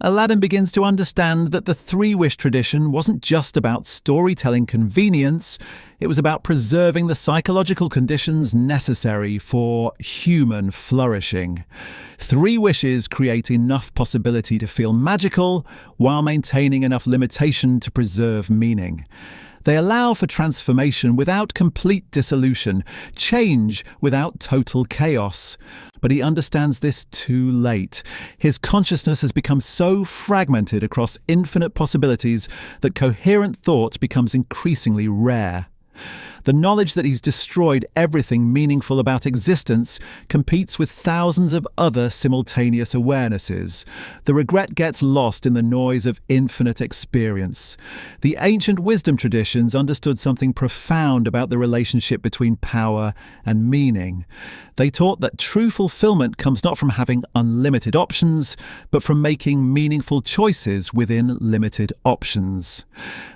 [SPEAKER 1] Aladdin begins to understand that the three-wish tradition wasn't just about storytelling convenience, it was about preserving the psychological conditions necessary for human flourishing. Three wishes create enough possibility to feel magical while maintaining enough limitation to preserve meaning. They allow for transformation without complete dissolution, change without total chaos. But he understands this too late. His consciousness has become so fragmented across infinite possibilities that coherent thought becomes increasingly rare. The knowledge that he's destroyed everything meaningful about existence competes with thousands of other simultaneous awarenesses. The regret gets lost in the noise of infinite experience. The ancient wisdom traditions understood something profound about the relationship between power and meaning. They taught that true fulfillment comes not from having unlimited options, but from making meaningful choices within limited options.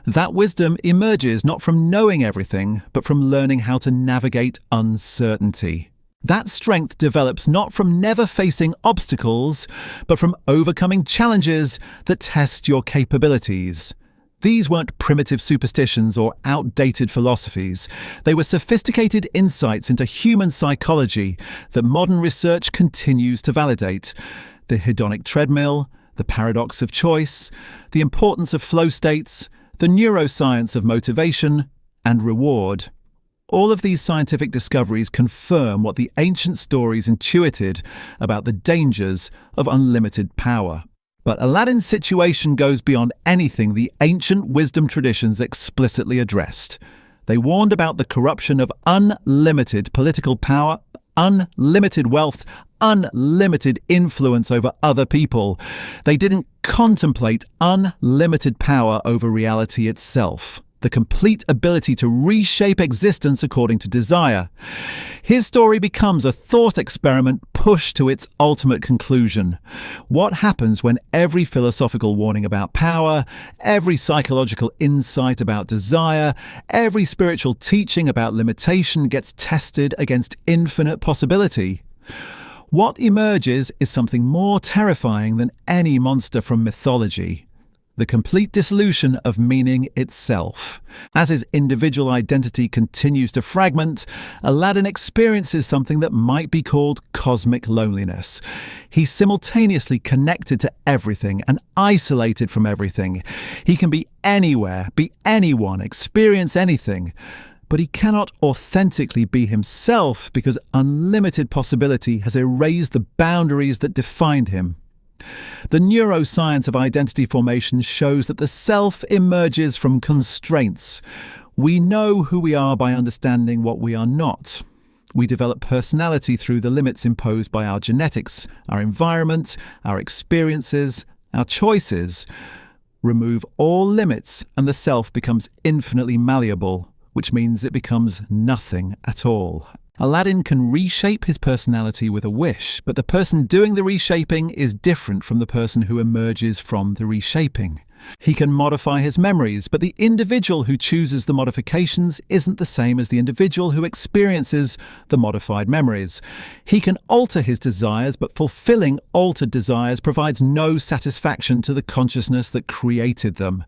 [SPEAKER 1] That wisdom emerges not from knowing everything, but from learning how to navigate uncertainty. That strength develops not from never facing obstacles, but from overcoming challenges that test your capabilities. These weren't primitive superstitions or outdated philosophies. They were sophisticated insights into human psychology that modern research continues to validate. The hedonic treadmill, the paradox of choice, the importance of flow states, the neuroscience of motivation and reward. All of these scientific discoveries confirm what the ancient stories intuited about the dangers of unlimited power. But Aladdin's situation goes beyond anything the ancient wisdom traditions explicitly addressed. They warned about the corruption of unlimited political power, unlimited wealth, unlimited influence over other people. They didn't contemplate unlimited power over reality itself, the complete ability to reshape existence according to desire. His story becomes a thought experiment pushed to its ultimate conclusion. What happens when every philosophical warning about power, every psychological insight about desire, every spiritual teaching about limitation gets tested against infinite possibility? What emerges is something more terrifying than any monster from mythology: the complete dissolution of meaning itself. As his individual identity continues to fragment, Aladdin experiences something that might be called cosmic loneliness. He's simultaneously connected to everything and isolated from everything. He can be anywhere, be anyone, experience anything. But he cannot authentically be himself because unlimited possibility has erased the boundaries that defined him. The neuroscience of identity formation shows that the self emerges from constraints. We know who we are by understanding what we are not. We develop personality through the limits imposed by our genetics, our environment, our experiences, our choices. Remove all limits and the self becomes infinitely malleable, which means it becomes nothing at all. Aladdin can reshape his personality with a wish, but the person doing the reshaping is different from the person who emerges from the reshaping. He can modify his memories, but the individual who chooses the modifications isn't the same as the individual who experiences the modified memories. He can alter his desires, but fulfilling altered desires provides no satisfaction to the consciousness that created them.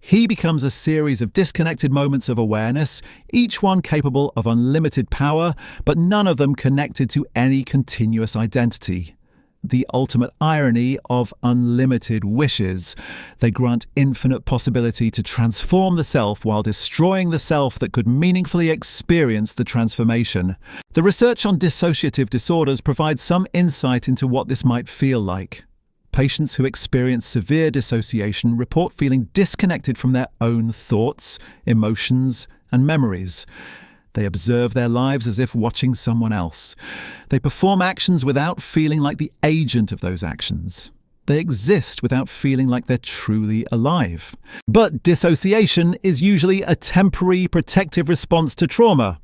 [SPEAKER 1] He becomes a series of disconnected moments of awareness, each one capable of unlimited power, but none of them connected to any continuous identity. The ultimate irony of unlimited wishes. They grant infinite possibility to transform the self while destroying the self that could meaningfully experience the transformation. The research on dissociative disorders provides some insight into what this might feel like. Patients who experience severe dissociation report feeling disconnected from their own thoughts, emotions, and memories. They observe their lives as if watching someone else. They perform actions without feeling like the agent of those actions. They exist without feeling like they're truly alive. But dissociation is usually a temporary protective response to trauma.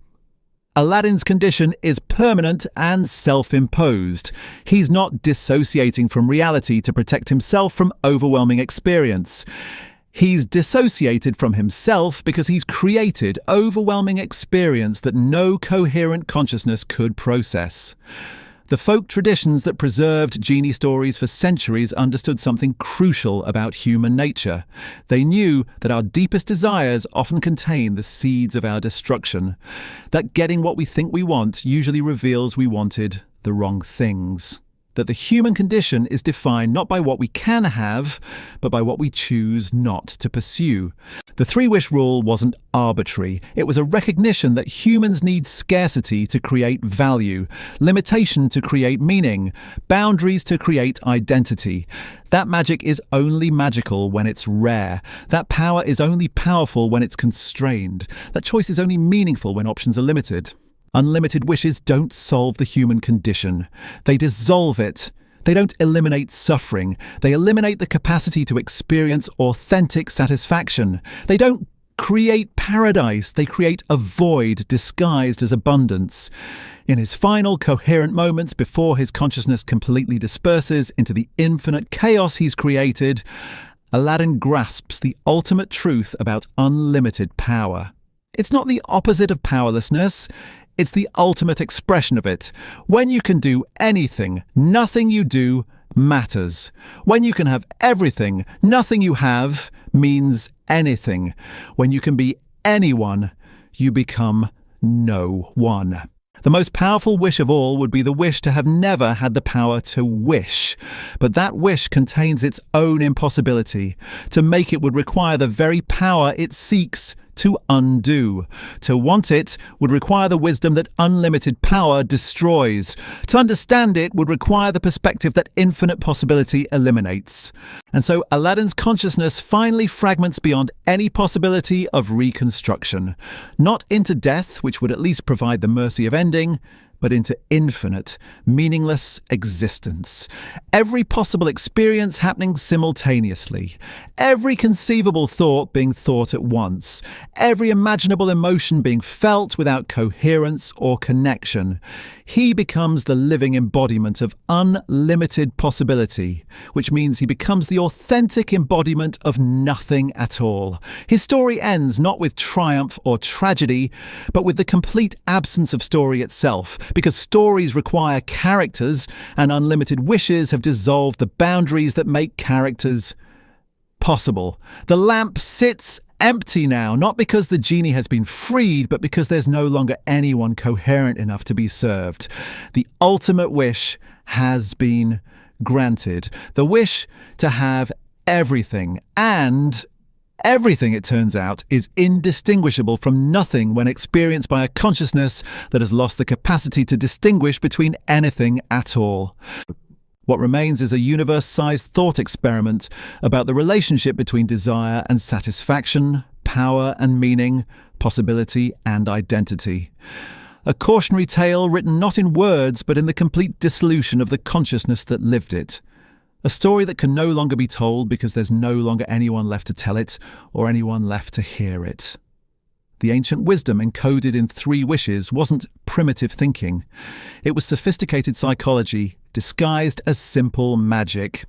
[SPEAKER 1] Aladdin's condition is permanent and self-imposed. He's not dissociating from reality to protect himself from overwhelming experience. He's dissociated from himself because he's created overwhelming experience that no coherent consciousness could process. The folk traditions that preserved genie stories for centuries understood something crucial about human nature. They knew that our deepest desires often contain the seeds of our destruction, that getting what we think we want usually reveals we wanted the wrong things. That the human condition is defined not by what we can have, but by what we choose not to pursue. The three-wish rule wasn't arbitrary. It was a recognition that humans need scarcity to create value, limitation to create meaning, boundaries to create identity. That magic is only magical when it's rare. That power is only powerful when it's constrained. That choice is only meaningful when options are limited. Unlimited wishes don't solve the human condition. They dissolve it. They don't eliminate suffering. They eliminate the capacity to experience authentic satisfaction. They don't create paradise. They create a void disguised as abundance. In his final coherent moments before his consciousness completely disperses into the infinite chaos he's created, Aladdin grasps the ultimate truth about unlimited power. It's not the opposite of powerlessness. It's the ultimate expression of it. When you can do anything, nothing you do matters. When you can have everything, nothing you have means anything. When you can be anyone, you become no one. The most powerful wish of all would be the wish to have never had the power to wish. But that wish contains its own impossibility. To make it would require the very power it seeks to undo. To want it would require the wisdom that unlimited power destroys. To understand it would require the perspective that infinite possibility eliminates. And so Aladdin's consciousness finally fragments beyond any possibility of reconstruction. Not into death, which would at least provide the mercy of ending, but into infinite, meaningless existence. Every possible experience happening simultaneously. Every conceivable thought being thought at once. Every imaginable emotion being felt without coherence or connection. He becomes the living embodiment of unlimited possibility, which means he becomes the authentic embodiment of nothing at all. His story ends not with triumph or tragedy, but with the complete absence of story itself, because stories require characters, and unlimited wishes have dissolved the boundaries that make characters possible. The lamp sits empty now, not because the genie has been freed, but because there's no longer anyone coherent enough to be served. The ultimate wish has been granted. The wish to have everything, and everything, it turns out, is indistinguishable from nothing when experienced by a consciousness that has lost the capacity to distinguish between anything at all. What remains is a universe-sized thought experiment about the relationship between desire and satisfaction, power and meaning, possibility and identity. A cautionary tale written not in words but in the complete dissolution of the consciousness that lived it. A story that can no longer be told because there's no longer anyone left to tell it or anyone left to hear it. The ancient wisdom encoded in three wishes wasn't primitive thinking. It was sophisticated psychology disguised as simple magic.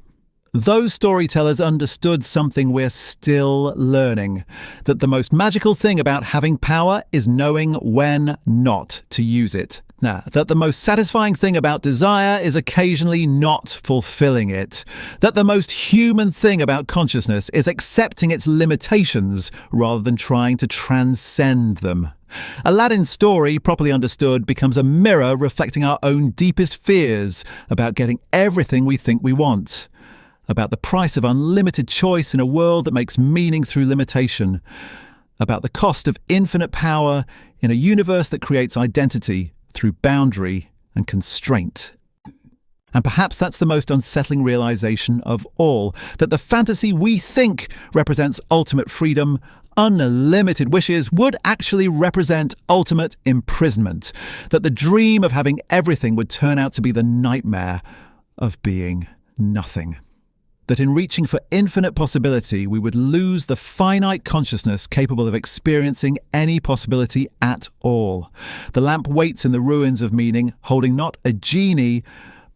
[SPEAKER 1] Those storytellers understood something we're still learning, that the most magical thing about having power is knowing when not to use it. That the most satisfying thing about desire is occasionally not fulfilling it. That the most human thing about consciousness is accepting its limitations rather than trying to transcend them. Aladdin's story, properly understood, becomes a mirror reflecting our own deepest fears about getting everything we think we want. About the price of unlimited choice in a world that makes meaning through limitation. About the cost of infinite power in a universe that creates identity through boundary and constraint. And perhaps that's the most unsettling realization of all, that the fantasy we think represents ultimate freedom unlimited wishes would actually represent ultimate imprisonment, that the dream of having everything would turn out to be the nightmare of being nothing. That in reaching for infinite possibility, we would lose the finite consciousness capable of experiencing any possibility at all. The lamp waits in the ruins of meaning, holding not a genie,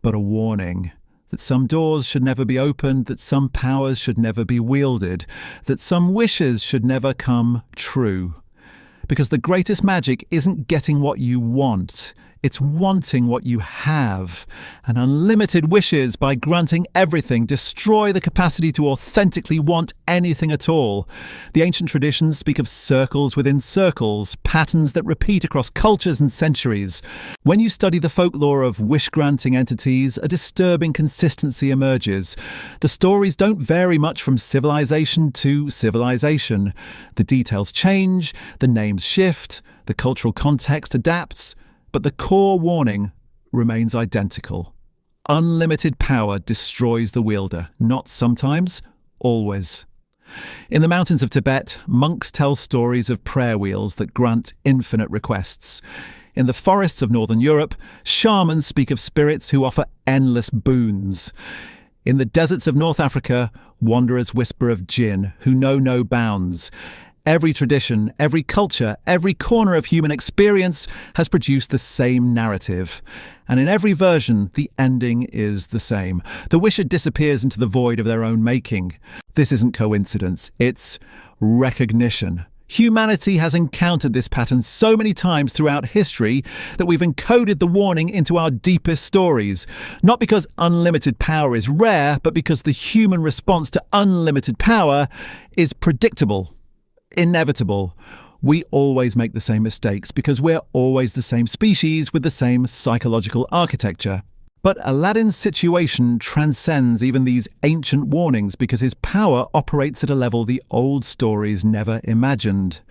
[SPEAKER 1] but a warning. That some doors should never be opened, that some powers should never be wielded, that some wishes should never come true. Because the greatest magic isn't getting what you want, it's wanting what you have. And unlimited wishes, by granting everything, destroy the capacity to authentically want anything at all. The ancient traditions speak of circles within circles, patterns that repeat across cultures and centuries. When you study the folklore of wish-granting entities, a disturbing consistency emerges. The stories don't vary much from civilization to civilization. The details change, the names shift, the cultural context adapts, but the core warning remains identical. Unlimited power destroys the wielder, not sometimes, always. In the mountains of Tibet, monks tell stories of prayer wheels that grant infinite requests. In the forests of northern Europe, shamans speak of spirits who offer endless boons. In the deserts of North Africa, wanderers whisper of jinn who know no bounds. Every tradition, every culture, every corner of human experience has produced the same narrative. And in every version, the ending is the same. The wisher disappears into the void of their own making. This isn't coincidence, it's recognition. Humanity has encountered this pattern so many times throughout history that we've encoded the warning into our deepest stories. Not because unlimited power is rare, but because the human response to unlimited power is predictable. Inevitable. We always make the same mistakes because we're always the same species with the same psychological architecture. But Aladdin's situation transcends even these ancient warnings because his power operates at a level the old stories never imagined.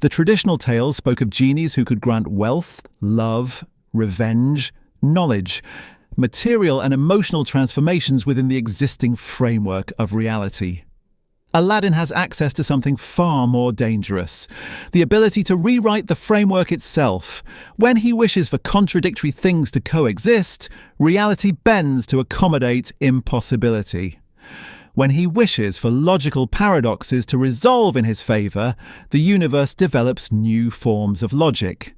[SPEAKER 1] The traditional tales spoke of genies who could grant wealth, love, revenge, knowledge, material and emotional transformations within the existing framework of reality. Aladdin has access to something far more dangerous, the ability to rewrite the framework itself. When he wishes for contradictory things to coexist, reality bends to accommodate impossibility. When he wishes for logical paradoxes to resolve in his favour, the universe develops new forms of logic.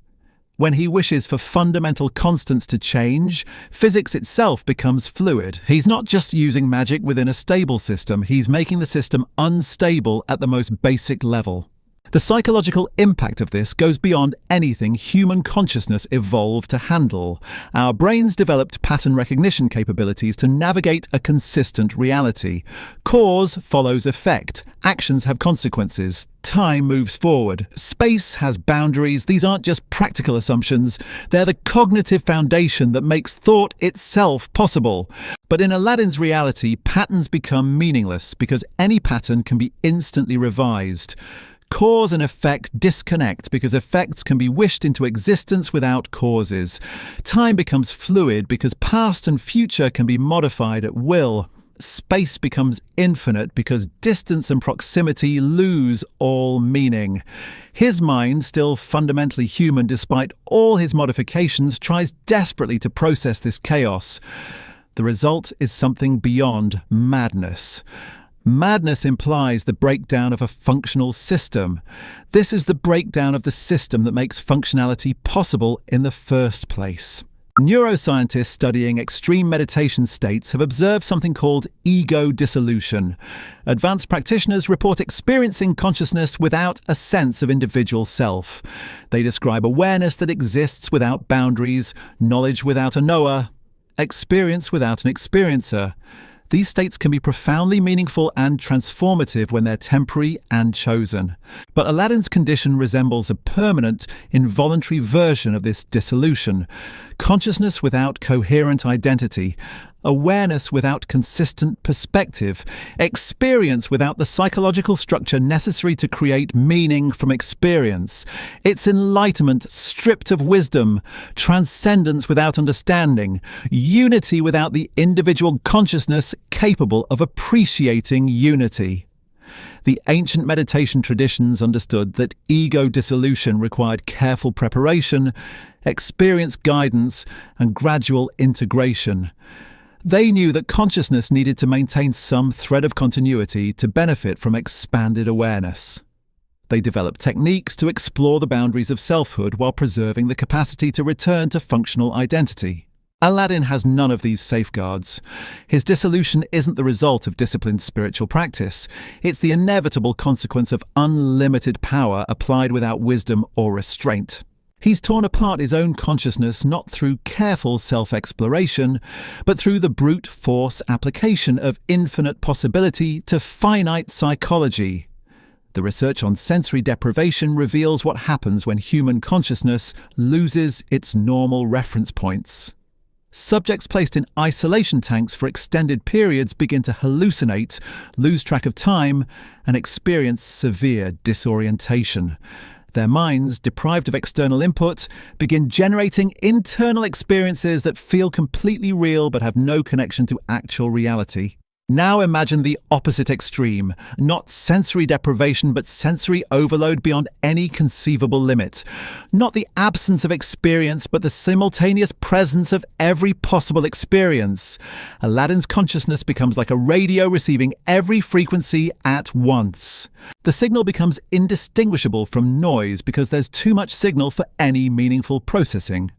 [SPEAKER 1] When he wishes for fundamental constants to change, physics itself becomes fluid. He's not just using magic within a stable system, he's making the system unstable at the most basic level. The psychological impact of this goes beyond anything human consciousness evolved to handle. Our brains developed pattern recognition capabilities to navigate a consistent reality. Cause follows effect. Actions have consequences. Time moves forward. Space has boundaries. These aren't just practical assumptions. They're the cognitive foundation that makes thought itself possible. But in Aladdin's reality, patterns become meaningless because any pattern can be instantly revised. Cause and effect disconnect because effects can be wished into existence without causes. Time becomes fluid because past and future can be modified at will. Space becomes infinite because distance and proximity lose all meaning. His mind, still fundamentally human despite all his modifications, tries desperately to process this chaos. The result is something beyond madness. Madness implies the breakdown of a functional system. This is the breakdown of the system that makes functionality possible in the first place. Neuroscientists studying extreme meditation states have observed something called ego dissolution. Advanced practitioners report experiencing consciousness without a sense of individual self. They describe awareness that exists without boundaries, knowledge without a knower, experience without an experiencer. These states can be profoundly meaningful and transformative when they're temporary and chosen. But Aladdin's condition resembles a permanent, involuntary version of this dissolution. Consciousness without coherent identity, awareness without consistent perspective, experience without the psychological structure necessary to create meaning from experience. It's enlightenment stripped of wisdom, transcendence without understanding, unity without the individual consciousness capable of appreciating unity. The ancient meditation traditions understood that ego dissolution required careful preparation, experience guidance, and gradual integration. They knew that consciousness needed to maintain some thread of continuity to benefit from expanded awareness. They developed techniques to explore the boundaries of selfhood while preserving the capacity to return to functional identity. Aladdin has none of these safeguards. His dissolution isn't the result of disciplined spiritual practice. It's the inevitable consequence of unlimited power applied without wisdom or restraint. He's torn apart his own consciousness not through careful self-exploration, but through the brute force application of infinite possibility to finite psychology. The research on sensory deprivation reveals what happens when human consciousness loses its normal reference points. Subjects placed in isolation tanks for extended periods begin to hallucinate, lose track of time, and experience severe disorientation. Their minds, deprived of external input, begin generating internal experiences that feel completely real but have no connection to actual reality. Now imagine the opposite extreme, not sensory deprivation but sensory overload beyond any conceivable limit. Not the absence of experience but the simultaneous presence of every possible experience. Aladdin's consciousness becomes like a radio receiving every frequency at once. The signal becomes indistinguishable from noise because there's too much signal for any meaningful processing.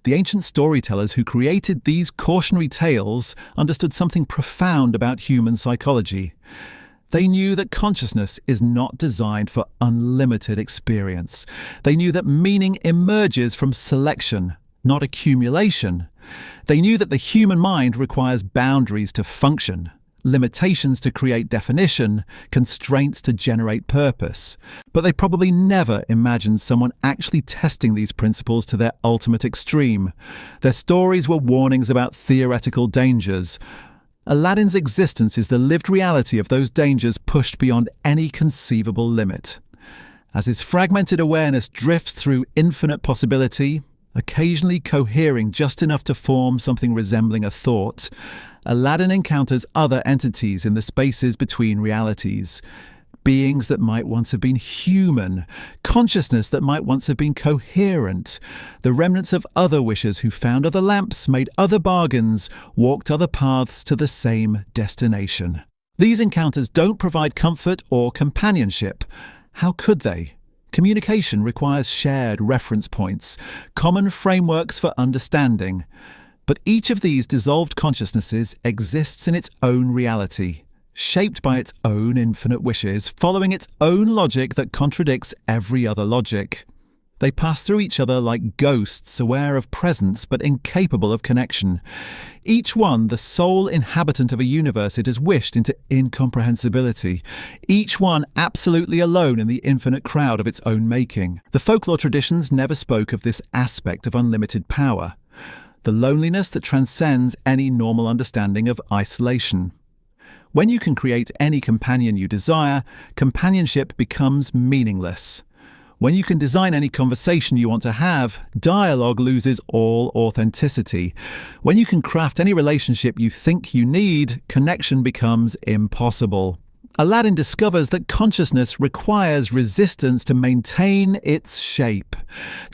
[SPEAKER 1] The ancient storytellers who created these cautionary tales understood something profound about human psychology. They knew that consciousness is not designed for unlimited experience. They knew that meaning emerges from selection, not accumulation. They knew that the human mind requires boundaries to function, limitations to create definition, constraints to generate purpose. But they probably never imagined someone actually testing these principles to their ultimate extreme. Their stories were warnings about theoretical dangers. Aladdin's existence is the lived reality of those dangers pushed beyond any conceivable limit. As his fragmented awareness drifts through infinite possibility, occasionally cohering just enough to form something resembling a thought, Aladdin encounters other entities in the spaces between realities. Beings that might once have been human, consciousness that might once have been coherent, the remnants of other wishers who found other lamps, made other bargains, walked other paths to the same destination. These encounters don't provide comfort or companionship. How could they? Communication requires shared reference points, common frameworks for understanding. But each of these dissolved consciousnesses exists in its own reality, shaped by its own infinite wishes, following its own logic that contradicts every other logic. They pass through each other like ghosts, aware of presence but incapable of connection. Each one the sole inhabitant of a universe it has wished into incomprehensibility. Each one absolutely alone in the infinite crowd of its own making. The folklore traditions never spoke of this aspect of unlimited power. The loneliness that transcends any normal understanding of isolation. When you can create any companion you desire, companionship becomes meaningless. When you can design any conversation you want to have, dialogue loses all authenticity. When you can craft any relationship you think you need, connection becomes impossible. Aladdin discovers that consciousness requires resistance to maintain its shape.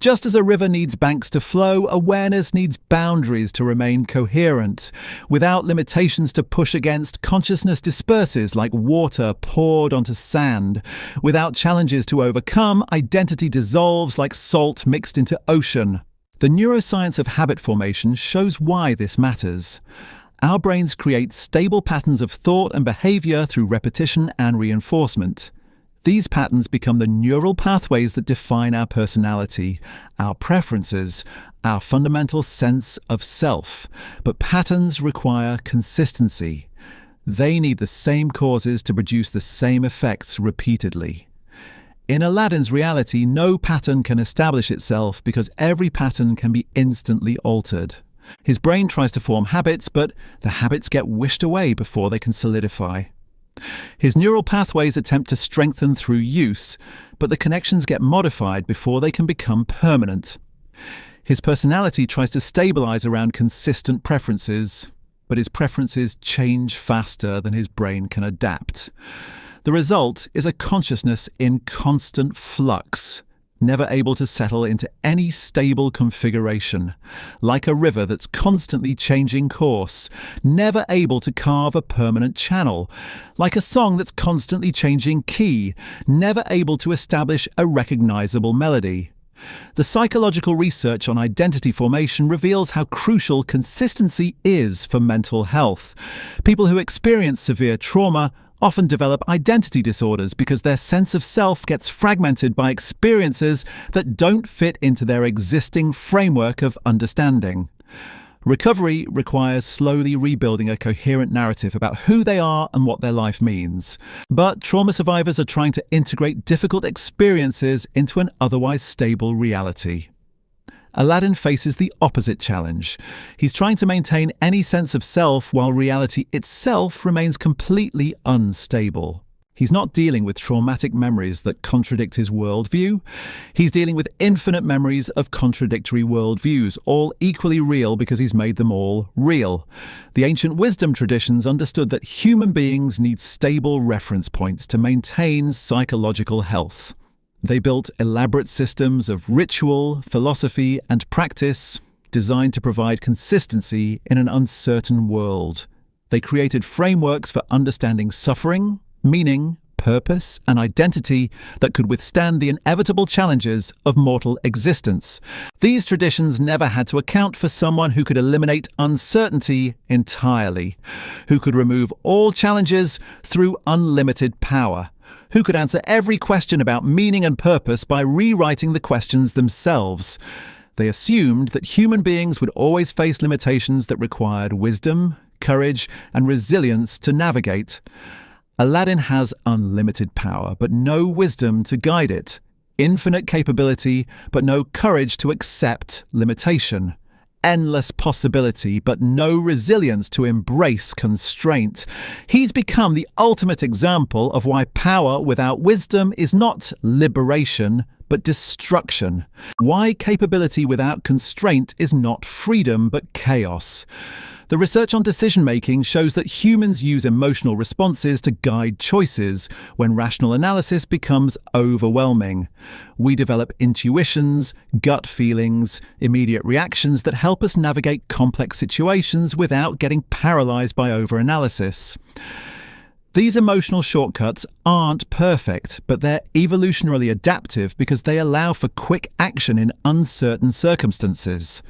[SPEAKER 1] Just as a river needs banks to flow, awareness needs boundaries to remain coherent. Without limitations to push against, consciousness disperses like water poured onto sand. Without challenges to overcome, identity dissolves like salt mixed into ocean. The neuroscience of habit formation shows why this matters. Our brains create stable patterns of thought and behavior through repetition and reinforcement. These patterns become the neural pathways that define our personality, our preferences, our fundamental sense of self. But patterns require consistency. They need the same causes to produce the same effects repeatedly. In Aladdin's reality, no pattern can establish itself because every pattern can be instantly altered. His brain tries to form habits, but the habits get wished away before they can solidify. His neural pathways attempt to strengthen through use, but the connections get modified before they can become permanent. His personality tries to stabilize around consistent preferences, but his preferences change faster than his brain can adapt. The result is a consciousness in constant flux, never able to settle into any stable configuration, like a river that's constantly changing course, never able to carve a permanent channel, like a song that's constantly changing key, never able to establish a recognizable melody. The psychological research on identity formation reveals how crucial consistency is for mental health. People who experience severe trauma often develop identity disorders because their sense of self gets fragmented by experiences that don't fit into their existing framework of understanding. Recovery requires slowly rebuilding a coherent narrative about who they are and what their life means. But trauma survivors are trying to integrate difficult experiences into an otherwise stable reality. Aladdin faces the opposite challenge. He's trying to maintain any sense of self while reality itself remains completely unstable. He's not dealing with traumatic memories that contradict his worldview. He's dealing with infinite memories of contradictory worldviews, all equally real because he's made them all real. The ancient wisdom traditions understood that human beings need stable reference points to maintain psychological health. They built elaborate systems of ritual, philosophy, and practice designed to provide consistency in an uncertain world. They created frameworks for understanding suffering, meaning, purpose, and identity that could withstand the inevitable challenges of mortal existence. These traditions never had to account for someone who could eliminate uncertainty entirely, who could remove all challenges through unlimited power, who could answer every question about meaning and purpose by rewriting the questions themselves. They assumed that human beings would always face limitations that required wisdom, courage, and resilience to navigate. Aladdin has unlimited power, but no wisdom to guide it. Infinite capability, but no courage to accept limitation. Endless possibility, but no resilience to embrace constraint. He's become the ultimate example of why power without wisdom is not liberation, but destruction. Why capability without constraint is not freedom, but chaos. The research on decision-making shows that humans use emotional responses to guide choices when rational analysis becomes overwhelming. We develop intuitions, gut feelings, immediate reactions that help us navigate complex situations without getting paralyzed by overanalysis. These emotional shortcuts aren't perfect, but they're evolutionarily adaptive because they allow for quick action in uncertain circumstances.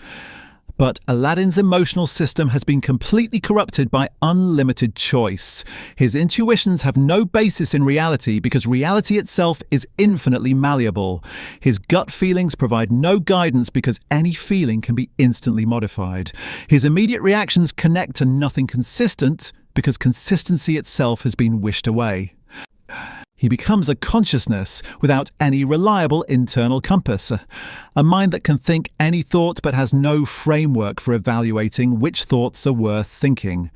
[SPEAKER 1] But Aladdin's emotional system has been completely corrupted by unlimited choice. His intuitions have no basis in reality because reality itself is infinitely malleable. His gut feelings provide no guidance because any feeling can be instantly modified. His immediate reactions connect to nothing consistent because consistency itself has been wished away. He becomes a consciousness without any reliable internal compass, a mind that can think any thought but has no framework for evaluating which thoughts are worth thinking.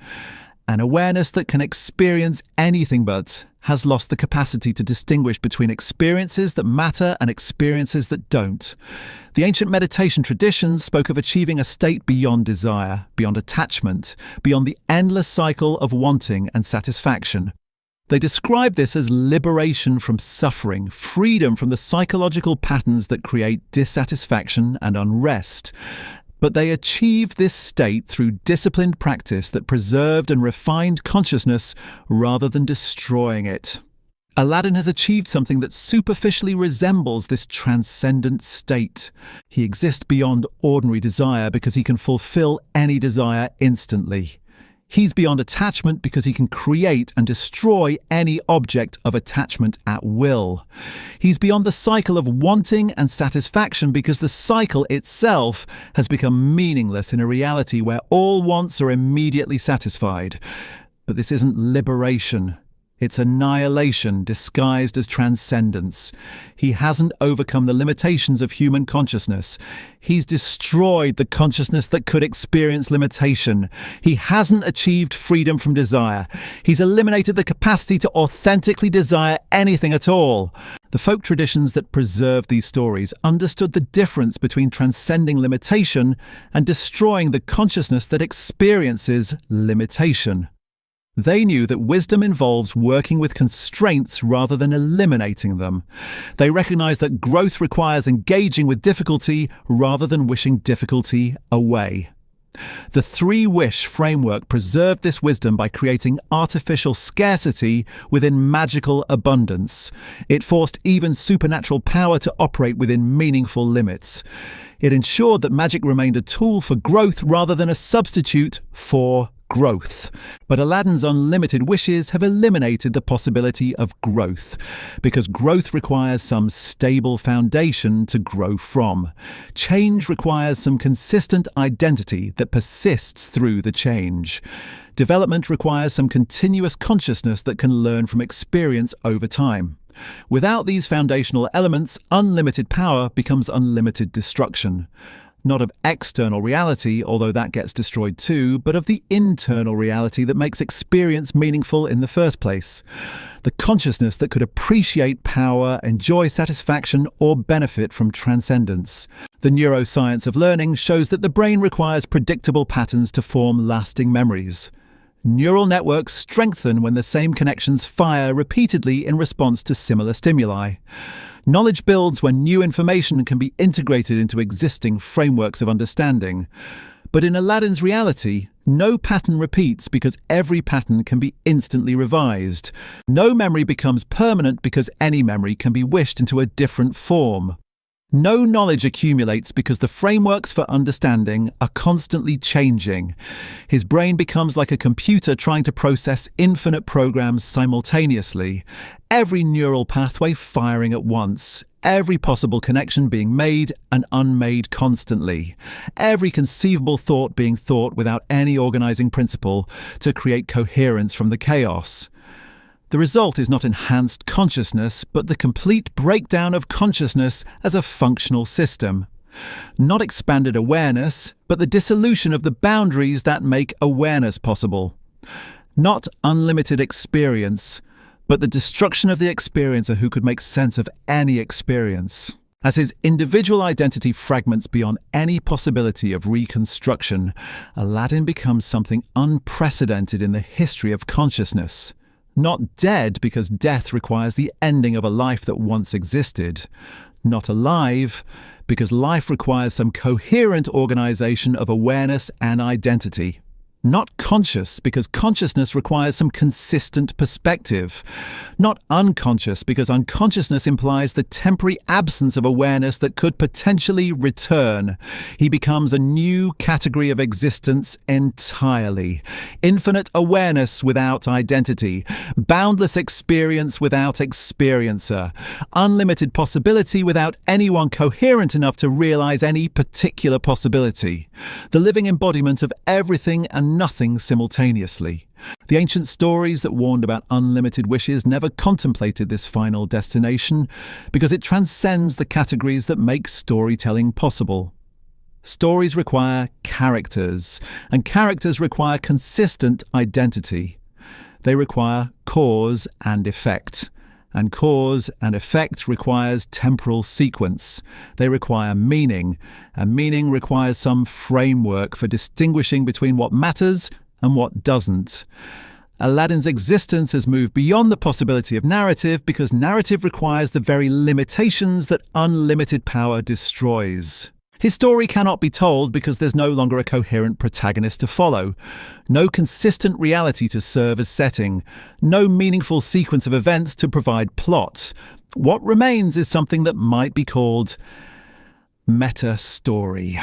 [SPEAKER 1] An awareness that can experience anything but has lost the capacity to distinguish between experiences that matter and experiences that don't. The ancient meditation traditions spoke of achieving a state beyond desire, beyond attachment, beyond the endless cycle of wanting and satisfaction. They describe this as liberation from suffering, freedom from the psychological patterns that create dissatisfaction and unrest. But they achieved this state through disciplined practice that preserved and refined consciousness rather than destroying it. Aladdin has achieved something that superficially resembles this transcendent state. He exists beyond ordinary desire because he can fulfill any desire instantly. He's beyond attachment because he can create and destroy any object of attachment at will. He's beyond the cycle of wanting and satisfaction because the cycle itself has become meaningless in a reality where all wants are immediately satisfied. But this isn't liberation. It's annihilation disguised as transcendence. He hasn't overcome the limitations of human consciousness. He's destroyed the consciousness that could experience limitation. He hasn't achieved freedom from desire. He's eliminated the capacity to authentically desire anything at all. The folk traditions that preserved these stories understood the difference between transcending limitation and destroying the consciousness that experiences limitation. They knew that wisdom involves working with constraints rather than eliminating them. They recognized that growth requires engaging with difficulty rather than wishing difficulty away. The three-wish framework preserved this wisdom by creating artificial scarcity within magical abundance. It forced even supernatural power to operate within meaningful limits. It ensured that magic remained a tool for growth rather than a substitute for growth. But Aladdin's unlimited wishes have eliminated the possibility of growth, because growth requires some stable foundation to grow from. Change requires some consistent identity that persists through the change. Development requires some continuous consciousness that can learn from experience over time. Without these foundational elements, unlimited power becomes unlimited destruction. Not of external reality, although that gets destroyed too, but of the internal reality that makes experience meaningful in the first place. The consciousness that could appreciate power, enjoy satisfaction, or benefit from transcendence. The neuroscience of learning shows that the brain requires predictable patterns to form lasting memories. Neural networks strengthen when the same connections fire repeatedly in response to similar stimuli. Knowledge builds when new information can be integrated into existing frameworks of understanding. But in Aladdin's reality, no pattern repeats because every pattern can be instantly revised. No memory becomes permanent because any memory can be wished into a different form. No knowledge accumulates because the frameworks for understanding are constantly changing. His brain becomes like a computer trying to process infinite programs simultaneously, every neural pathway firing at once, every possible connection being made and unmade constantly, every conceivable thought being thought without any organizing principle to create coherence from the chaos. The result is not enhanced consciousness, but the complete breakdown of consciousness as a functional system. Not expanded awareness, but the dissolution of the boundaries that make awareness possible. Not unlimited experience, but the destruction of the experiencer who could make sense of any experience. As his individual identity fragments beyond any possibility of reconstruction, Aladdin becomes something unprecedented in the history of consciousness. Not dead because death requires the ending of a life that once existed. Not alive because life requires some coherent organization of awareness and identity. Not conscious because consciousness requires some consistent perspective. Not unconscious because unconsciousness implies the temporary absence of awareness that could potentially return. He becomes a new category of existence entirely. Infinite awareness without identity. Boundless experience without experiencer. Unlimited possibility without anyone coherent enough to realize any particular possibility. The living embodiment of everything and nothing simultaneously. The ancient stories that warned about unlimited wishes never contemplated this final destination because it transcends the categories that make storytelling possible. Stories require characters, and characters require consistent identity. They require cause and effect. And cause and effect requires temporal sequence. They require meaning, and meaning requires some framework for distinguishing between what matters and what doesn't. Aladdin's existence has moved beyond the possibility of narrative because narrative requires the very limitations that unlimited power destroys. His story cannot be told because there's no longer a coherent protagonist to follow, no consistent reality to serve as setting, no meaningful sequence of events to provide plot. What remains is something that might be called meta-story.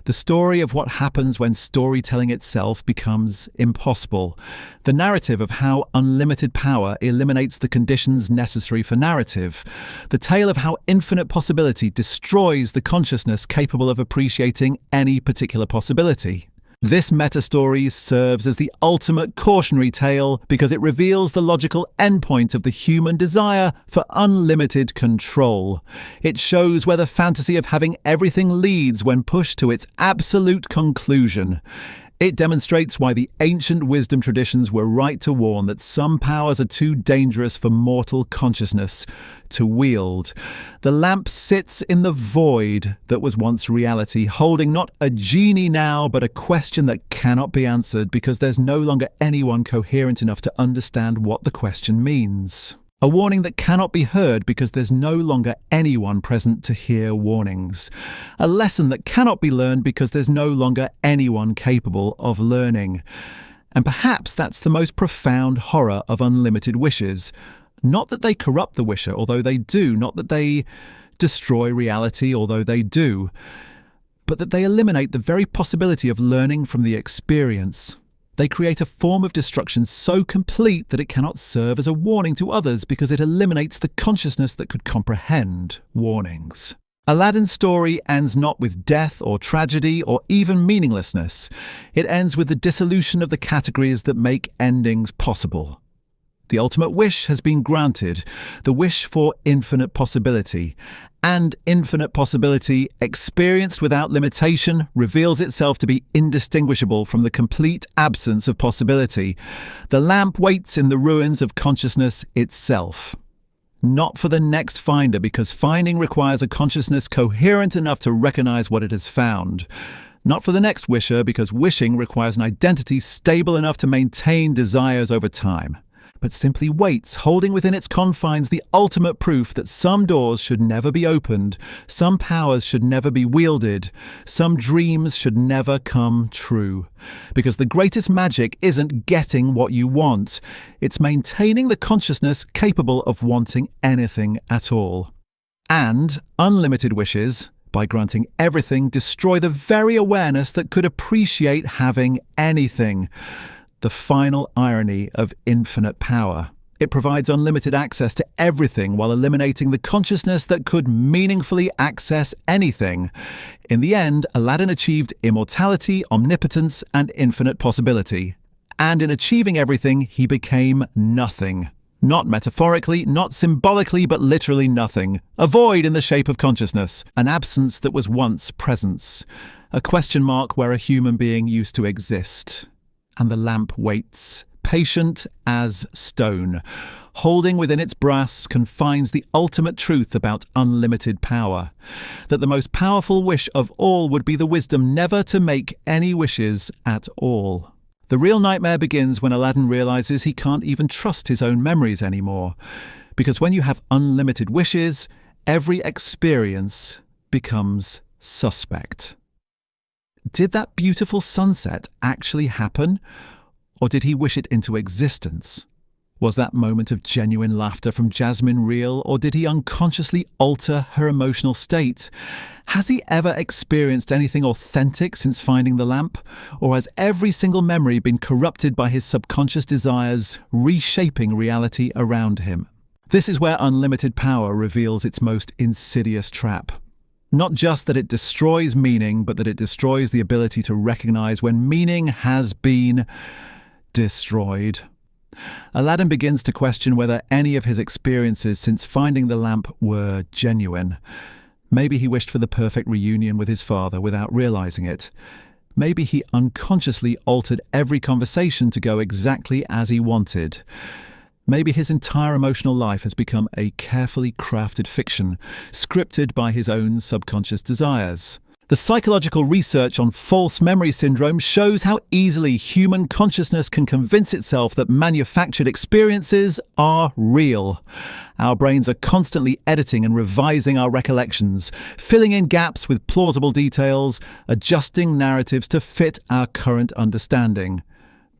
[SPEAKER 1] The story of what happens when storytelling itself becomes impossible. The narrative of how unlimited power eliminates the conditions necessary for narrative. The tale of how infinite possibility destroys the consciousness capable of appreciating any particular possibility. This meta-story serves as the ultimate cautionary tale because it reveals the logical endpoint of the human desire for unlimited control. It shows where the fantasy of having everything leads when pushed to its absolute conclusion. It demonstrates why the ancient wisdom traditions were right to warn that some powers are too dangerous for mortal consciousness to wield. The lamp sits in the void that was once reality, holding not a genie now, but a question that cannot be answered because there's no longer anyone coherent enough to understand what the question means. A warning that cannot be heard because there's no longer anyone present to hear warnings. A lesson that cannot be learned because there's no longer anyone capable of learning. And perhaps that's the most profound horror of unlimited wishes. Not that they corrupt the wisher, although they do. Not that they destroy reality, although they do. But that they eliminate the very possibility of learning from the experience. They create a form of destruction so complete that it cannot serve as a warning to others because it eliminates the consciousness that could comprehend warnings. Aladdin's story ends not with death or tragedy or even meaninglessness. It ends with the dissolution of the categories that make endings possible. The ultimate wish has been granted, the wish for infinite possibility. And infinite possibility, experienced without limitation, reveals itself to be indistinguishable from the complete absence of possibility. The lamp waits in the ruins of consciousness itself. Not for the next finder, because finding requires a consciousness coherent enough to recognize what it has found. Not for the next wisher, because wishing requires an identity stable enough to maintain desires over time. But simply waits, holding within its confines the ultimate proof that some doors should never be opened, some powers should never be wielded, some dreams should never come true. Because the greatest magic isn't getting what you want, it's maintaining the consciousness capable of wanting anything at all. And unlimited wishes, by granting everything, destroy the very awareness that could appreciate having anything. The final irony of infinite power. It provides unlimited access to everything while eliminating the consciousness that could meaningfully access anything. In the end, Aladdin achieved immortality, omnipotence, and infinite possibility. And in achieving everything, he became nothing. Not metaphorically, not symbolically, but literally nothing. A void in the shape of consciousness. An absence that was once presence. A question mark where a human being used to exist. And the lamp waits, patient as stone. Holding within its brass confines the ultimate truth about unlimited power. That the most powerful wish of all would be the wisdom never to make any wishes at all. The real nightmare begins when Aladdin realizes he can't even trust his own memories anymore. Because when you have unlimited wishes, every experience becomes suspect. Did that beautiful sunset actually happen? Or did he wish it into existence? Was that moment of genuine laughter from Jasmine real, or did he unconsciously alter her emotional state? Has he ever experienced anything authentic since finding the lamp? Or has every single memory been corrupted by his subconscious desires, reshaping reality around him? This is where unlimited power reveals its most insidious trap. Not just that it destroys meaning, but that it destroys the ability to recognize when meaning has been destroyed. Aladdin begins to question whether any of his experiences since finding the lamp were genuine. Maybe he wished for the perfect reunion with his father without realizing it. Maybe he unconsciously altered every conversation to go exactly as he wanted. Maybe his entire emotional life has become a carefully crafted fiction, scripted by his own subconscious desires. The psychological research on false memory syndrome shows how easily human consciousness can convince itself that manufactured experiences are real. Our brains are constantly editing and revising our recollections, filling in gaps with plausible details, adjusting narratives to fit our current understanding.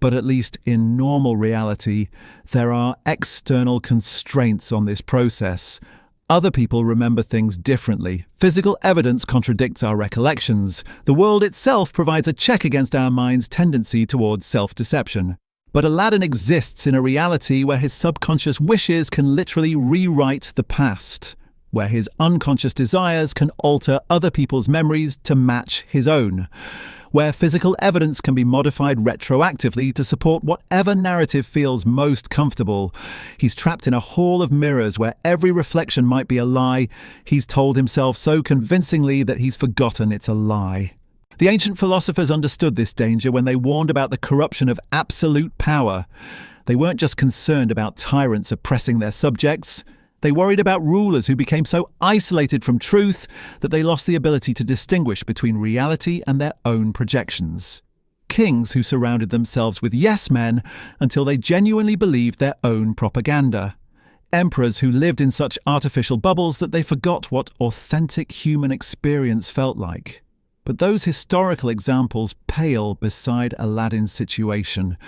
[SPEAKER 1] But at least in normal reality, there are external constraints on this process. Other people remember things differently. Physical evidence contradicts our recollections. The world itself provides a check against our mind's tendency towards self-deception. But Aladdin exists in a reality where his subconscious wishes can literally rewrite the past, where his unconscious desires can alter other people's memories to match his own, where physical evidence can be modified retroactively to support whatever narrative feels most comfortable. He's trapped in a hall of mirrors where every reflection might be a lie. He's told himself so convincingly that he's forgotten it's a lie. The ancient philosophers understood this danger when they warned about the corruption of absolute power. They weren't just concerned about tyrants oppressing their subjects. They worried about rulers who became so isolated from truth that they lost the ability to distinguish between reality and their own projections. Kings who surrounded themselves with yes-men until they genuinely believed their own propaganda. Emperors who lived in such artificial bubbles that they forgot what authentic human experience felt like. But those historical examples pale beside Aladdin's situation.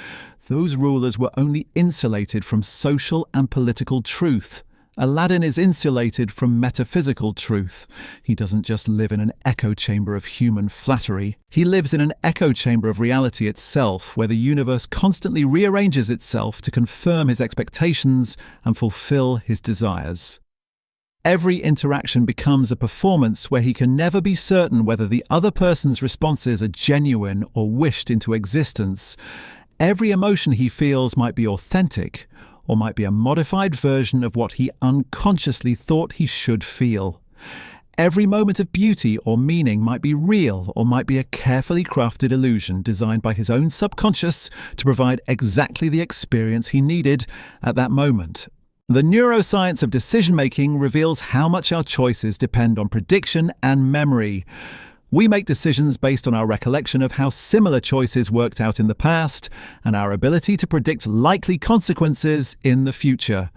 [SPEAKER 1] Those rulers were only insulated from social and political truth. Aladdin is insulated from metaphysical truth. He doesn't just live in an echo chamber of human flattery. He lives in an echo chamber of reality itself, where the universe constantly rearranges itself to confirm his expectations and fulfill his desires. Every interaction becomes a performance where he can never be certain whether the other person's responses are genuine or wished into existence. Every emotion he feels might be authentic, or might be a modified version of what he unconsciously thought he should feel. Every moment of beauty or meaning might be real or might be a carefully crafted illusion designed by his own subconscious to provide exactly the experience he needed at that moment. The neuroscience of decision-making reveals how much our choices depend on prediction and memory. We make decisions based on our recollection of how similar choices worked out in the past and our ability to predict likely consequences in the future.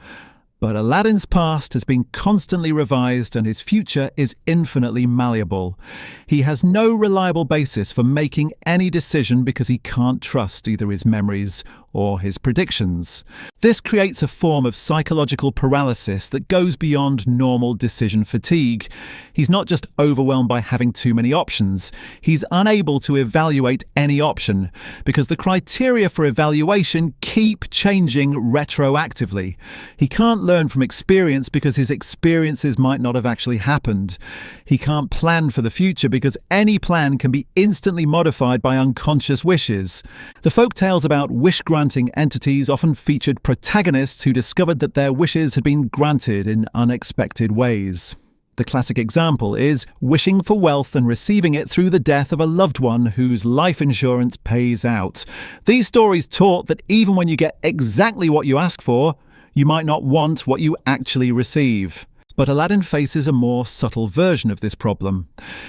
[SPEAKER 1] But Aladdin's past has been constantly revised and his future is infinitely malleable. He has no reliable basis for making any decision because he can't trust either his memories or his predictions. This creates a form of psychological paralysis that goes beyond normal decision fatigue. He's not just overwhelmed by having too many options, he's unable to evaluate any option because the criteria for evaluation keep changing retroactively. He can't learn from experience because his experiences might not have actually happened. He can't plan for the future because any plan can be instantly modified by unconscious wishes. The folktales about wish-granting entities often featured protagonists who discovered that their wishes had been granted in unexpected ways. The classic example is wishing for wealth and receiving it through the death of a loved one whose life insurance pays out. These stories taught that even when you get exactly what you ask for, you might not want what you actually receive. But Aladdin faces a more subtle version of this problem.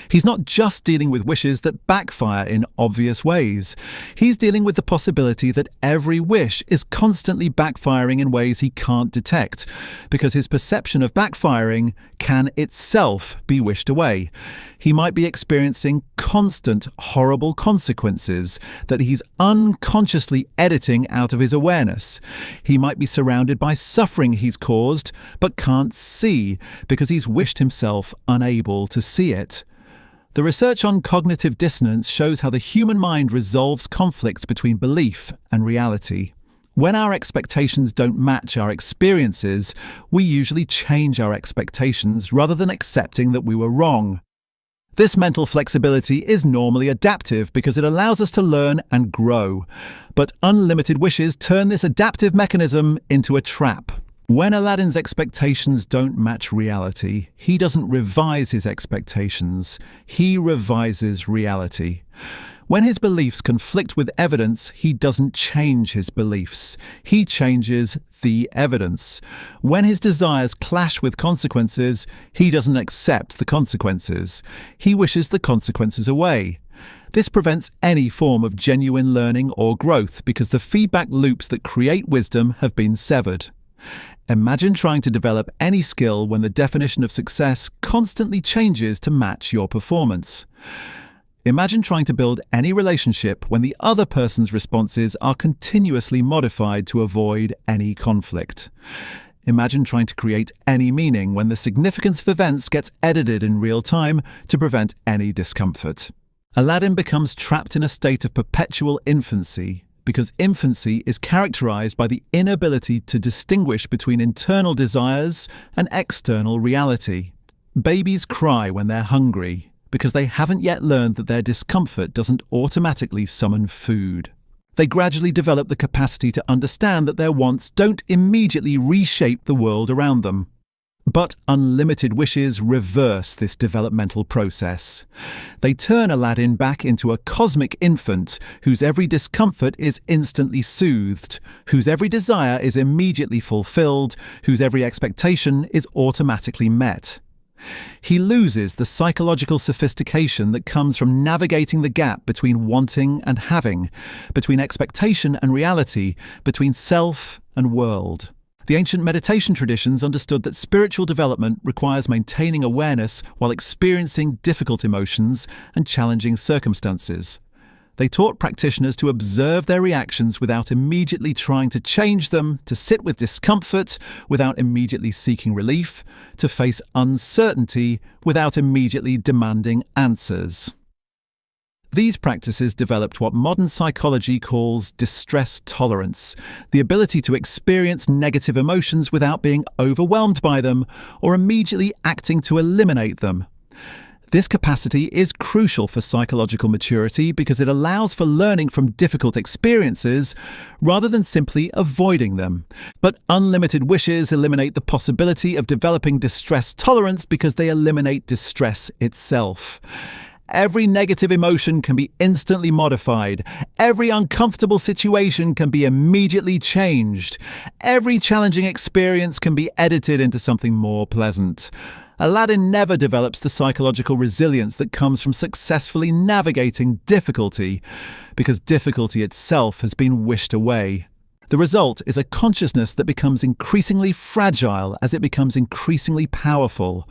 [SPEAKER 1] He's not just dealing with wishes that backfire in obvious ways. He's dealing with the possibility that every wish is constantly backfiring in ways he can't detect, because his perception of backfiring can itself be wished away. He might be experiencing constant horrible consequences that he's unconsciously editing out of his awareness. He might be surrounded by suffering he's caused but can't see because he's wished himself unable to see it. The research on cognitive dissonance shows how the human mind resolves conflicts between belief and reality. When our expectations don't match our experiences, we usually change our expectations rather than accepting that we were wrong. This mental flexibility is normally adaptive because it allows us to learn and grow. But unlimited wishes turn this adaptive mechanism into a trap. When Aladdin's expectations don't match reality, he doesn't revise his expectations, he revises reality. When his beliefs conflict with evidence, he doesn't change his beliefs. He changes the evidence. When his desires clash with consequences, he doesn't accept the consequences. He wishes the consequences away. This prevents any form of genuine learning or growth because the feedback loops that create wisdom have been severed. Imagine trying to develop any skill when the definition of success constantly changes to match your performance. Imagine trying to build any relationship when the other person's responses are continuously modified to avoid any conflict. Imagine trying to create any meaning when the significance of events gets edited in real time to prevent any discomfort. Aladdin becomes trapped in a state of perpetual infancy because infancy is characterized by the inability to distinguish between internal desires and external reality. Babies cry when they're hungry because they haven't yet learned that their discomfort doesn't automatically summon food. They gradually develop the capacity to understand that their wants don't immediately reshape the world around them. But unlimited wishes reverse this developmental process. They turn Aladdin back into a cosmic infant whose every discomfort is instantly soothed, whose every desire is immediately fulfilled, whose every expectation is automatically met. He loses the psychological sophistication that comes from navigating the gap between wanting and having, between expectation and reality, between self and world. The ancient meditation traditions understood that spiritual development requires maintaining awareness while experiencing difficult emotions and challenging circumstances. They taught practitioners to observe their reactions without immediately trying to change them, to sit with discomfort without immediately seeking relief, to face uncertainty without immediately demanding answers. These practices developed what modern psychology calls distress tolerance, the ability to experience negative emotions without being overwhelmed by them or immediately acting to eliminate them. This capacity is crucial for psychological maturity because it allows for learning from difficult experiences rather than simply avoiding them. But unlimited wishes eliminate the possibility of developing distress tolerance because they eliminate distress itself. Every negative emotion can be instantly modified. Every uncomfortable situation can be immediately changed. Every challenging experience can be edited into something more pleasant. Aladdin never develops the psychological resilience that comes from successfully navigating difficulty, because difficulty itself has been wished away. The result is a consciousness that becomes increasingly fragile as it becomes increasingly powerful.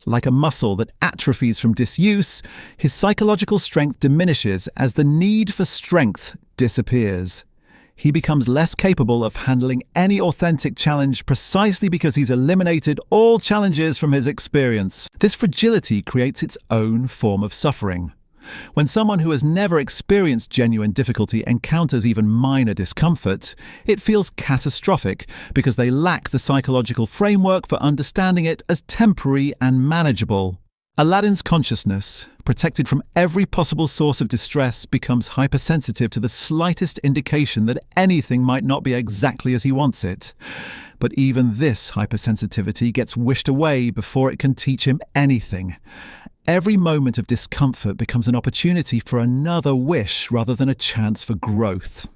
[SPEAKER 1] Like a muscle that atrophies from disuse, his psychological strength diminishes as the need for strength disappears. He becomes less capable of handling any authentic challenge precisely because he's eliminated all challenges from his experience. This fragility creates its own form of suffering. When someone who has never experienced genuine difficulty encounters even minor discomfort, it feels catastrophic because they lack the psychological framework for understanding it as temporary and manageable. Aladdin's consciousness, protected from every possible source of distress, becomes hypersensitive to the slightest indication that anything might not be exactly as he wants it. But even this hypersensitivity gets wished away before it can teach him anything. Every moment of discomfort becomes an opportunity for another wish rather than a chance for growth.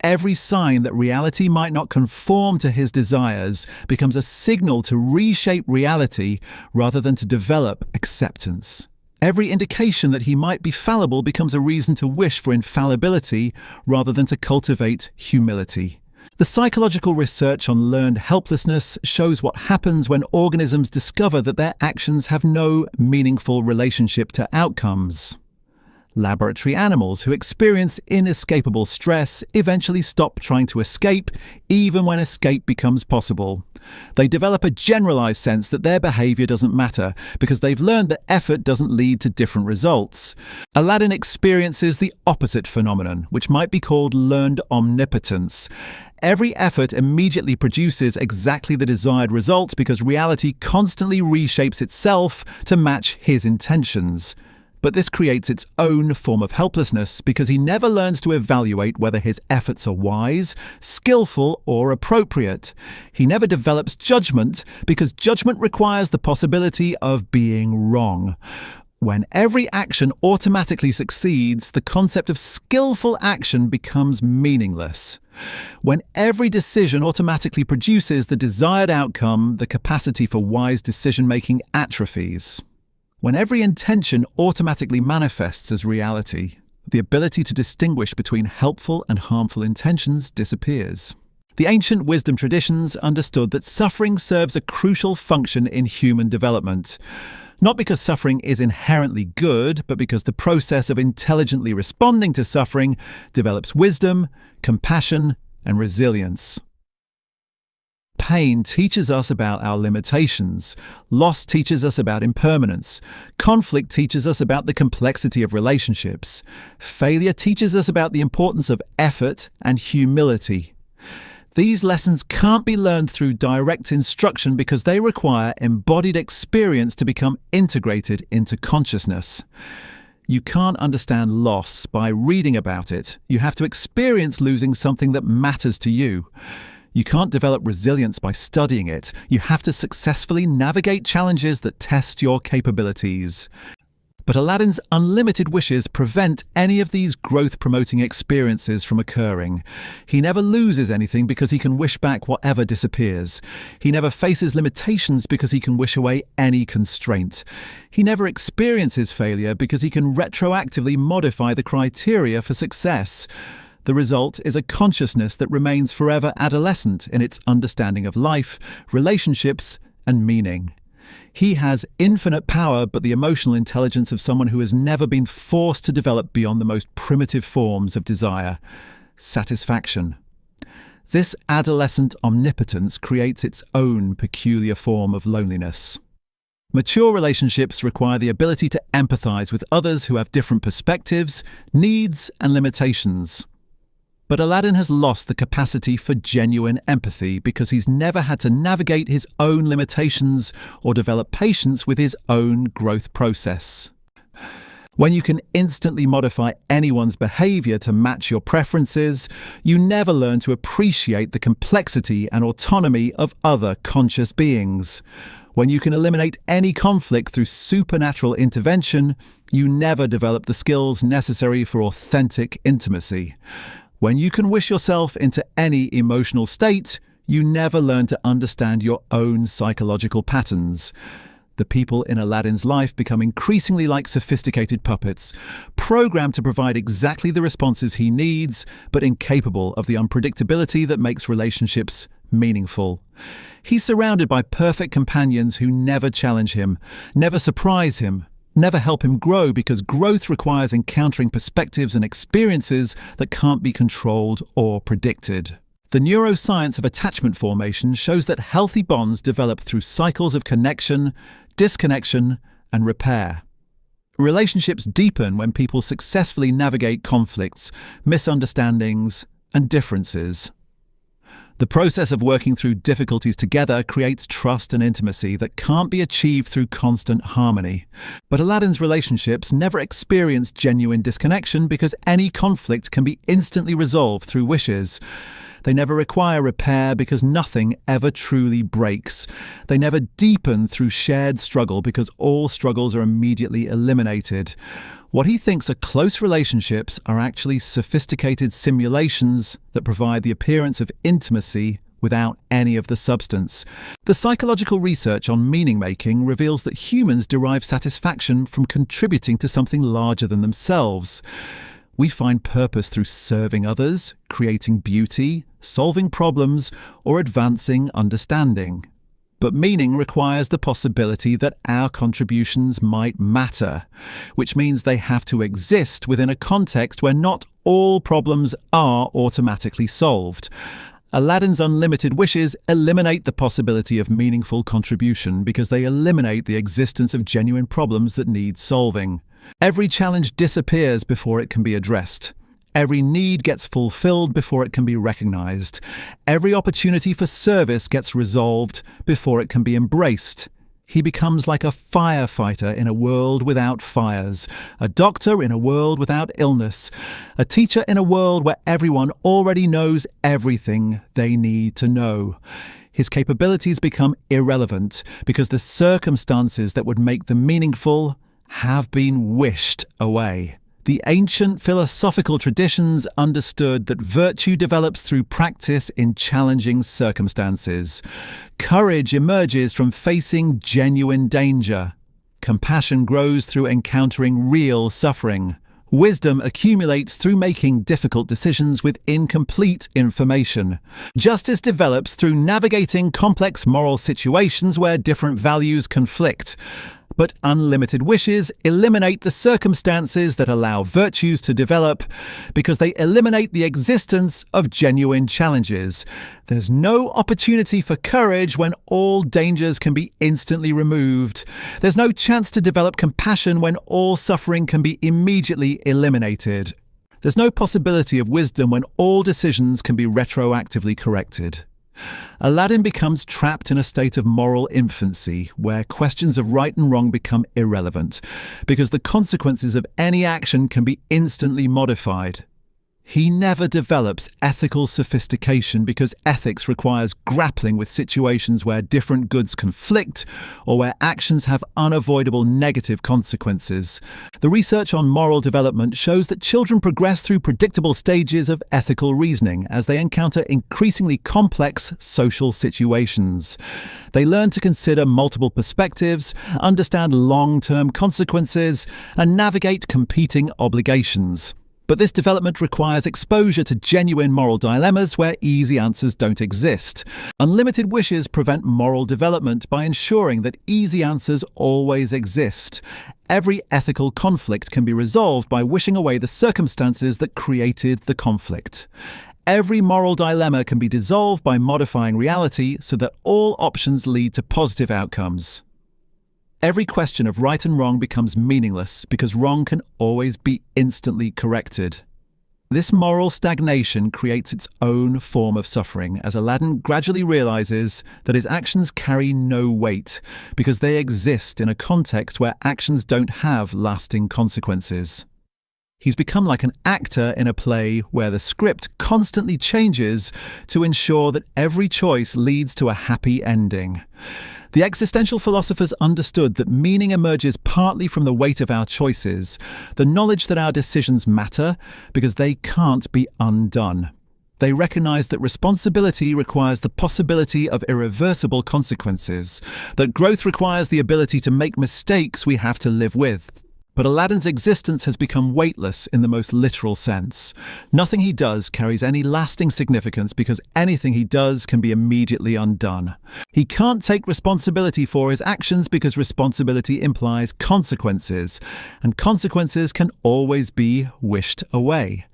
[SPEAKER 1] Every sign that reality might not conform to his desires becomes a signal to reshape reality rather than to develop acceptance. Every indication that he might be fallible becomes a reason to wish for infallibility rather than to cultivate humility. The psychological research on learned helplessness shows what happens when organisms discover that their actions have no meaningful relationship to outcomes. Laboratory animals who experience inescapable stress eventually stop trying to escape, even when escape becomes possible. They develop a generalized sense that their behavior doesn't matter because they've learned that effort doesn't lead to different results. Aladdin experiences the opposite phenomenon, which might be called learned omnipotence. Every effort immediately produces exactly the desired result because reality constantly reshapes itself to match his intentions. But this creates its own form of helplessness because he never learns to evaluate whether his efforts are wise, skillful, or appropriate. He never develops judgment because judgment requires the possibility of being wrong. When every action automatically succeeds, the concept of skillful action becomes meaningless. When every decision automatically produces the desired outcome, the capacity for wise decision-making atrophies. When every intention automatically manifests as reality, the ability to distinguish between helpful and harmful intentions disappears. The ancient wisdom traditions understood that suffering serves a crucial function in human development. Not because suffering is inherently good, but because the process of intelligently responding to suffering develops wisdom, compassion, and resilience. Pain teaches us about our limitations. Loss teaches us about impermanence. Conflict teaches us about the complexity of relationships. Failure teaches us about the importance of effort and humility. These lessons can't be learned through direct instruction because they require embodied experience to become integrated into consciousness. You can't understand loss by reading about it. You have to experience losing something that matters to you. You can't develop resilience by studying it. You have to successfully navigate challenges that test your capabilities. But Aladdin's unlimited wishes prevent any of these growth-promoting experiences from occurring. He never loses anything because he can wish back whatever disappears. He never faces limitations because he can wish away any constraint. He never experiences failure because he can retroactively modify the criteria for success. The result is a consciousness that remains forever adolescent in its understanding of life, relationships, and meaning. He has infinite power, but the emotional intelligence of someone who has never been forced to develop beyond the most primitive forms of desire: satisfaction. This adolescent omnipotence creates its own peculiar form of loneliness. Mature relationships require the ability to empathize with others who have different perspectives, needs, and limitations. But Aladdin has lost the capacity for genuine empathy because he's never had to navigate his own limitations or develop patience with his own growth process. When you can instantly modify anyone's behavior to match your preferences, you never learn to appreciate the complexity and autonomy of other conscious beings. When you can eliminate any conflict through supernatural intervention, you never develop the skills necessary for authentic intimacy. When you can wish yourself into any emotional state, you never learn to understand your own psychological patterns. The people in Aladdin's life become increasingly like sophisticated puppets, programmed to provide exactly the responses he needs, but incapable of the unpredictability that makes relationships meaningful. He's surrounded by perfect companions who never challenge him, never surprise him, never help him grow, because growth requires encountering perspectives and experiences that can't be controlled or predicted. The neuroscience of attachment formation shows that healthy bonds develop through cycles of connection, disconnection, and repair. Relationships deepen when people successfully navigate conflicts, misunderstandings, and differences. The process of working through difficulties together creates trust and intimacy that can't be achieved through constant harmony. But Aladdin's relationships never experience genuine disconnection because any conflict can be instantly resolved through wishes. They never require repair because nothing ever truly breaks. They never deepen through shared struggle because all struggles are immediately eliminated. What he thinks are close relationships are actually sophisticated simulations that provide the appearance of intimacy without any of the substance. The psychological research on meaning-making reveals that humans derive satisfaction from contributing to something larger than themselves. We find purpose through serving others, creating beauty, solving problems, or advancing understanding. But meaning requires the possibility that our contributions might matter, which means they have to exist within a context where not all problems are automatically solved. Aladdin's unlimited wishes eliminate the possibility of meaningful contribution because they eliminate the existence of genuine problems that need solving. Every challenge disappears before it can be addressed. Every need gets fulfilled before it can be recognized. Every opportunity for service gets resolved before it can be embraced. He becomes like a firefighter in a world without fires, a doctor in a world without illness, a teacher in a world where everyone already knows everything they need to know. His capabilities become irrelevant because the circumstances that would make them meaningful have been wished away. The ancient philosophical traditions understood that virtue develops through practice in challenging circumstances. Courage emerges from facing genuine danger. Compassion grows through encountering real suffering. Wisdom accumulates through making difficult decisions with incomplete information. Justice develops through navigating complex moral situations where different values conflict. But unlimited wishes eliminate the circumstances that allow virtues to develop because they eliminate the existence of genuine challenges. There's no opportunity for courage when all dangers can be instantly removed. There's no chance to develop compassion when all suffering can be immediately eliminated. There's no possibility of wisdom when all decisions can be retroactively corrected. Aladdin becomes trapped in a state of moral infancy where questions of right and wrong become irrelevant because the consequences of any action can be instantly modified. He never develops ethical sophistication because ethics requires grappling with situations where different goods conflict or where actions have unavoidable negative consequences. The research on moral development shows that children progress through predictable stages of ethical reasoning as they encounter increasingly complex social situations. They learn to consider multiple perspectives, understand long-term consequences, and navigate competing obligations. But this development requires exposure to genuine moral dilemmas where easy answers don't exist. Unlimited wishes prevent moral development by ensuring that easy answers always exist. Every ethical conflict can be resolved by wishing away the circumstances that created the conflict. Every moral dilemma can be dissolved by modifying reality so that all options lead to positive outcomes. Every question of right and wrong becomes meaningless because wrong can always be instantly corrected. This moral stagnation creates its own form of suffering as Aladdin gradually realizes that his actions carry no weight because they exist in a context where actions don't have lasting consequences. He's become like an actor in a play where the script constantly changes to ensure that every choice leads to a happy ending. The existential philosophers understood that meaning emerges partly from the weight of our choices, the knowledge that our decisions matter because they can't be undone. They recognized that responsibility requires the possibility of irreversible consequences, that growth requires the ability to make mistakes we have to live with. But Aladdin's existence has become weightless in the most literal sense. Nothing he does carries any lasting significance because anything he does can be immediately undone. He can't take responsibility for his actions because responsibility implies consequences, and consequences can always be wished away.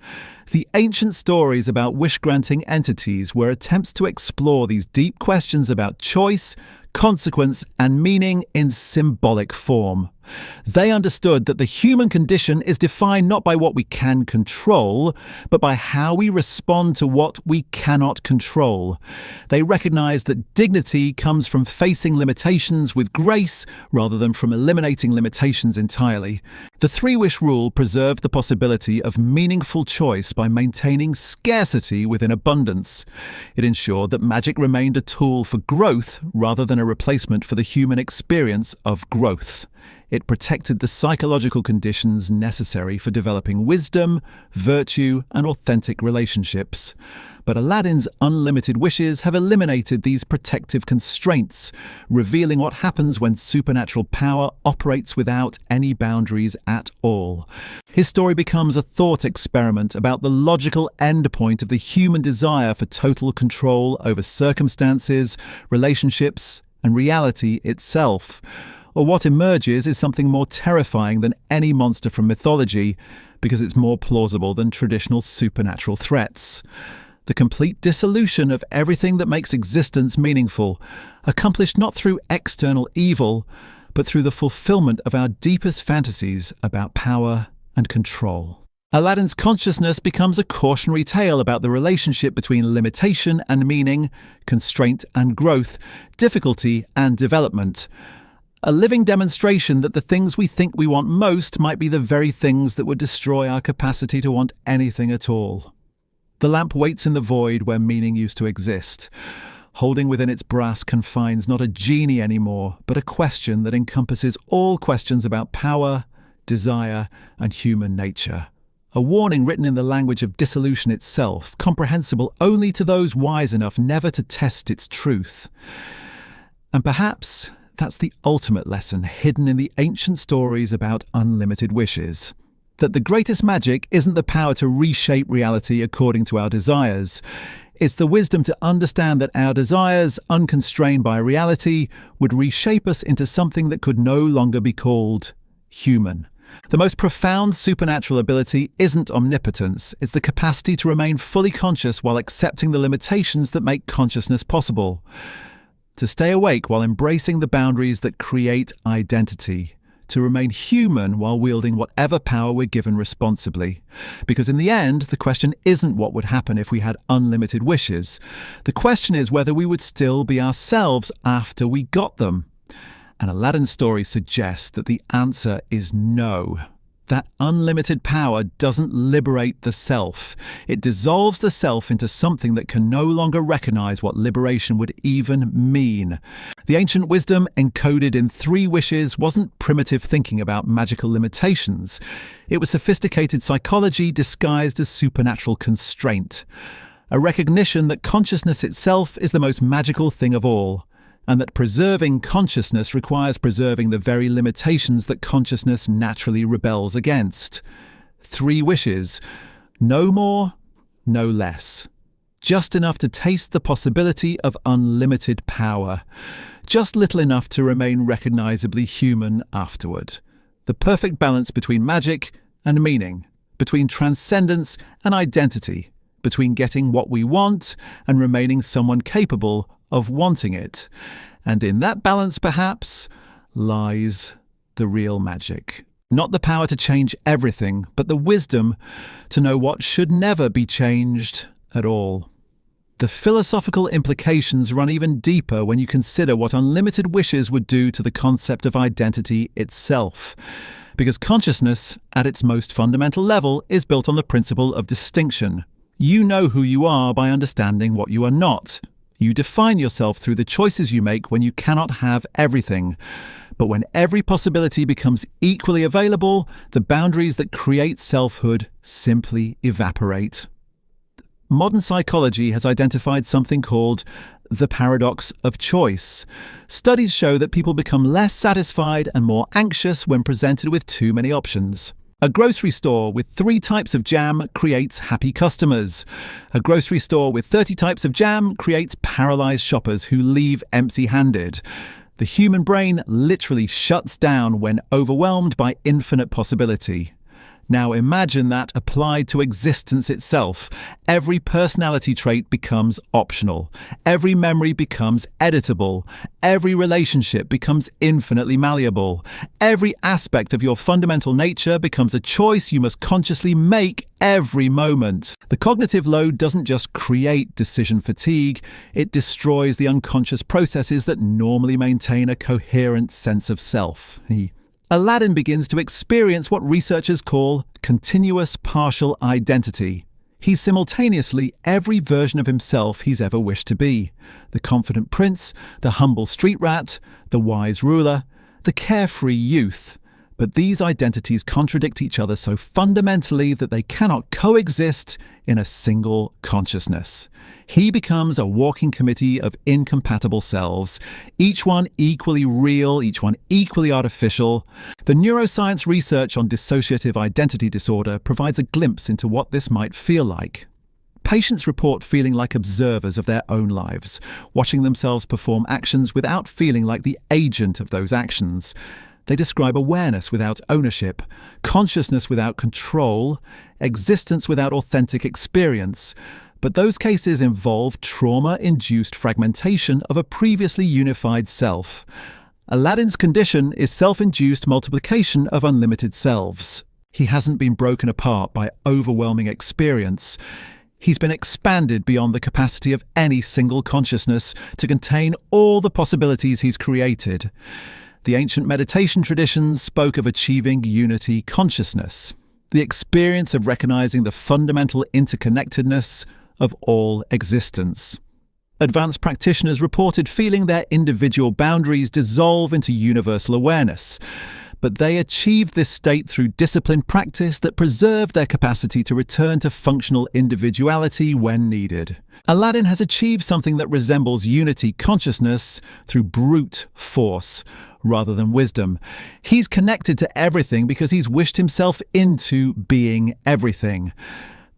[SPEAKER 1] The ancient stories about wish-granting entities were attempts to explore these deep questions about choice, consequence, and meaning in symbolic form. They understood that the human condition is defined not by what we can control, but by how we respond to what we cannot control. They recognized that dignity comes from facing limitations with grace rather than from eliminating limitations entirely. The three-wish rule preserved the possibility of meaningful choice by maintaining scarcity within abundance. It ensured that magic remained a tool for growth rather than a replacement for the human experience of growth. It protected the psychological conditions necessary for developing wisdom, virtue, and authentic relationships. But Aladdin's unlimited wishes have eliminated these protective constraints, revealing what happens when supernatural power operates without any boundaries at all. His story becomes a thought experiment about the logical endpoint of the human desire for total control over circumstances, relationships, and reality itself. Or what emerges is something more terrifying than any monster from mythology, because it's more plausible than traditional supernatural threats. The complete dissolution of everything that makes existence meaningful, accomplished not through external evil, but through the fulfillment of our deepest fantasies about power and control. Aladdin's consciousness becomes a cautionary tale about the relationship between limitation and meaning, constraint and growth, difficulty and development. A living demonstration that the things we think we want most might be the very things that would destroy our capacity to want anything at all. The lamp waits in the void where meaning used to exist, holding within its brass confines not a genie anymore, but a question that encompasses all questions about power, desire, and human nature. A warning written in the language of dissolution itself, comprehensible only to those wise enough never to test its truth. And perhaps that's the ultimate lesson hidden in the ancient stories about unlimited wishes. That the greatest magic isn't the power to reshape reality according to our desires. It's the wisdom to understand that our desires, unconstrained by reality, would reshape us into something that could no longer be called human. The most profound supernatural ability isn't omnipotence, it's the capacity to remain fully conscious while accepting the limitations that make consciousness possible. To stay awake while embracing the boundaries that create identity. To remain human while wielding whatever power we're given responsibly. Because in the end, the question isn't what would happen if we had unlimited wishes. The question is whether we would still be ourselves after we got them. And Aladdin's story suggests that the answer is no. That unlimited power doesn't liberate the self. It dissolves the self into something that can no longer recognize what liberation would even mean. The ancient wisdom encoded in 3 wishes wasn't primitive thinking about magical limitations. It was sophisticated psychology disguised as supernatural constraint. A recognition that consciousness itself is the most magical thing of all, and that preserving consciousness requires preserving the very limitations that consciousness naturally rebels against. 3 wishes, no more, no less. Just enough to taste the possibility of unlimited power. Just little enough to remain recognizably human afterward. The perfect balance between magic and meaning, between transcendence and identity, between getting what we want and remaining someone capable of wanting it. And in that balance, perhaps, lies the real magic. Not the power to change everything, but the wisdom to know what should never be changed at all. The philosophical implications run even deeper when you consider what unlimited wishes would do to the concept of identity itself. Because consciousness, at its most fundamental level, is built on the principle of distinction. You know who you are by understanding what you are not. You define yourself through the choices you make when you cannot have everything. But when every possibility becomes equally available, the boundaries that create selfhood simply evaporate. Modern psychology has identified something called the paradox of choice. Studies show that people become less satisfied and more anxious when presented with too many options. A grocery store with 3 types of jam creates happy customers. A grocery store with 30 types of jam creates paralyzed shoppers who leave empty-handed. The human brain literally shuts down when overwhelmed by infinite possibility. Now imagine that applied to existence itself. Every personality trait becomes optional. Every memory becomes editable. Every relationship becomes infinitely malleable. Every aspect of your fundamental nature becomes a choice you must consciously make every moment. The cognitive load doesn't just create decision fatigue, it destroys the unconscious processes that normally maintain a coherent sense of self. Aladdin begins to experience what researchers call continuous partial identity. He's simultaneously every version of himself he's ever wished to be. The confident prince, the humble street rat, the wise ruler, the carefree youth. But these identities contradict each other so fundamentally that they cannot coexist in a single consciousness. He becomes a walking committee of incompatible selves, each one equally real, each one equally artificial. The neuroscience research on dissociative identity disorder provides a glimpse into what this might feel like. Patients report feeling like observers of their own lives, watching themselves perform actions without feeling like the agent of those actions. They describe awareness without ownership, consciousness without control, existence without authentic experience. But those cases involve trauma-induced fragmentation of a previously unified self. Aladdin's condition is self-induced multiplication of unlimited selves. He hasn't been broken apart by overwhelming experience. He's been expanded beyond the capacity of any single consciousness to contain all the possibilities he's created. The ancient meditation traditions spoke of achieving unity consciousness, the experience of recognizing the fundamental interconnectedness of all existence. Advanced practitioners reported feeling their individual boundaries dissolve into universal awareness, but they achieved this state through disciplined practice that preserved their capacity to return to functional individuality when needed. Aladdin has achieved something that resembles unity consciousness through brute force rather than wisdom. He's connected to everything because he's wished himself into being everything.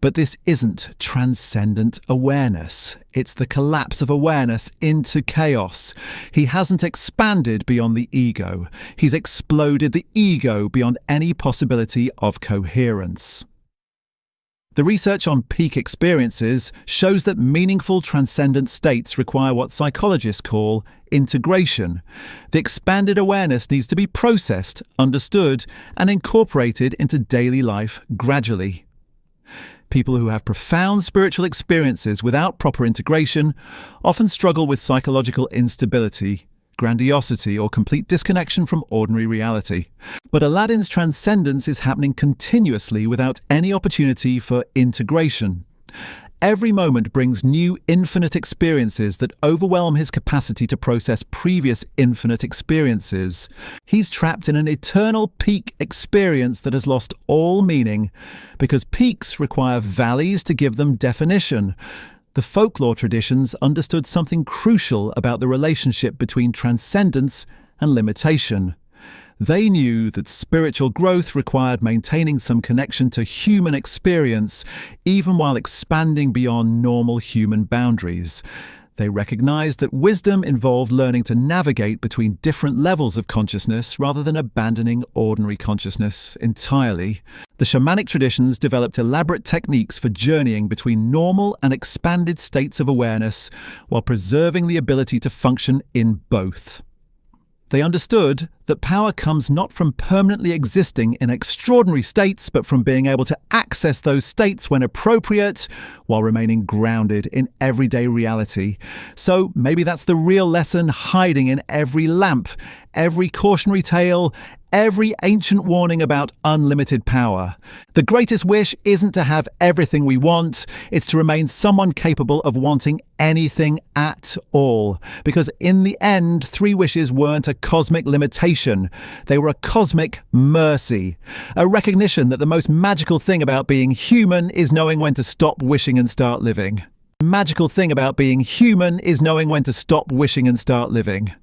[SPEAKER 1] But this isn't transcendent awareness. It's the collapse of awareness into chaos. He hasn't expanded beyond the ego. He's exploded the ego beyond any possibility of coherence. The research on peak experiences shows that meaningful transcendent states require what psychologists call integration. The expanded awareness needs to be processed, understood, and incorporated into daily life gradually. People who have profound spiritual experiences without proper integration often struggle with psychological instability, grandiosity or complete disconnection from ordinary reality. But Aladdin's transcendence is happening continuously without any opportunity for integration. Every moment brings new infinite experiences that overwhelm his capacity to process previous infinite experiences. He's trapped in an eternal peak experience that has lost all meaning, because peaks require valleys to give them definition. The folklore traditions understood something crucial about the relationship between transcendence and limitation. They knew that spiritual growth required maintaining some connection to human experience, even while expanding beyond normal human boundaries. They recognized that wisdom involved learning to navigate between different levels of consciousness rather than abandoning ordinary consciousness entirely. The shamanic traditions developed elaborate techniques for journeying between normal and expanded states of awareness while preserving the ability to function in both. They understood that power comes not from permanently existing in extraordinary states, but from being able to access those states when appropriate, while remaining grounded in everyday reality. So maybe that's the real lesson hiding in every lamp, every cautionary tale, every ancient warning about unlimited power. The greatest wish isn't to have everything we want, it's to remain someone capable of wanting anything at all. Because in the end, 3 wishes weren't a cosmic limitation, they were a cosmic mercy. A recognition that the most magical thing about being human is knowing when to stop wishing and start living. The magical thing about being human is knowing when to stop wishing and start living.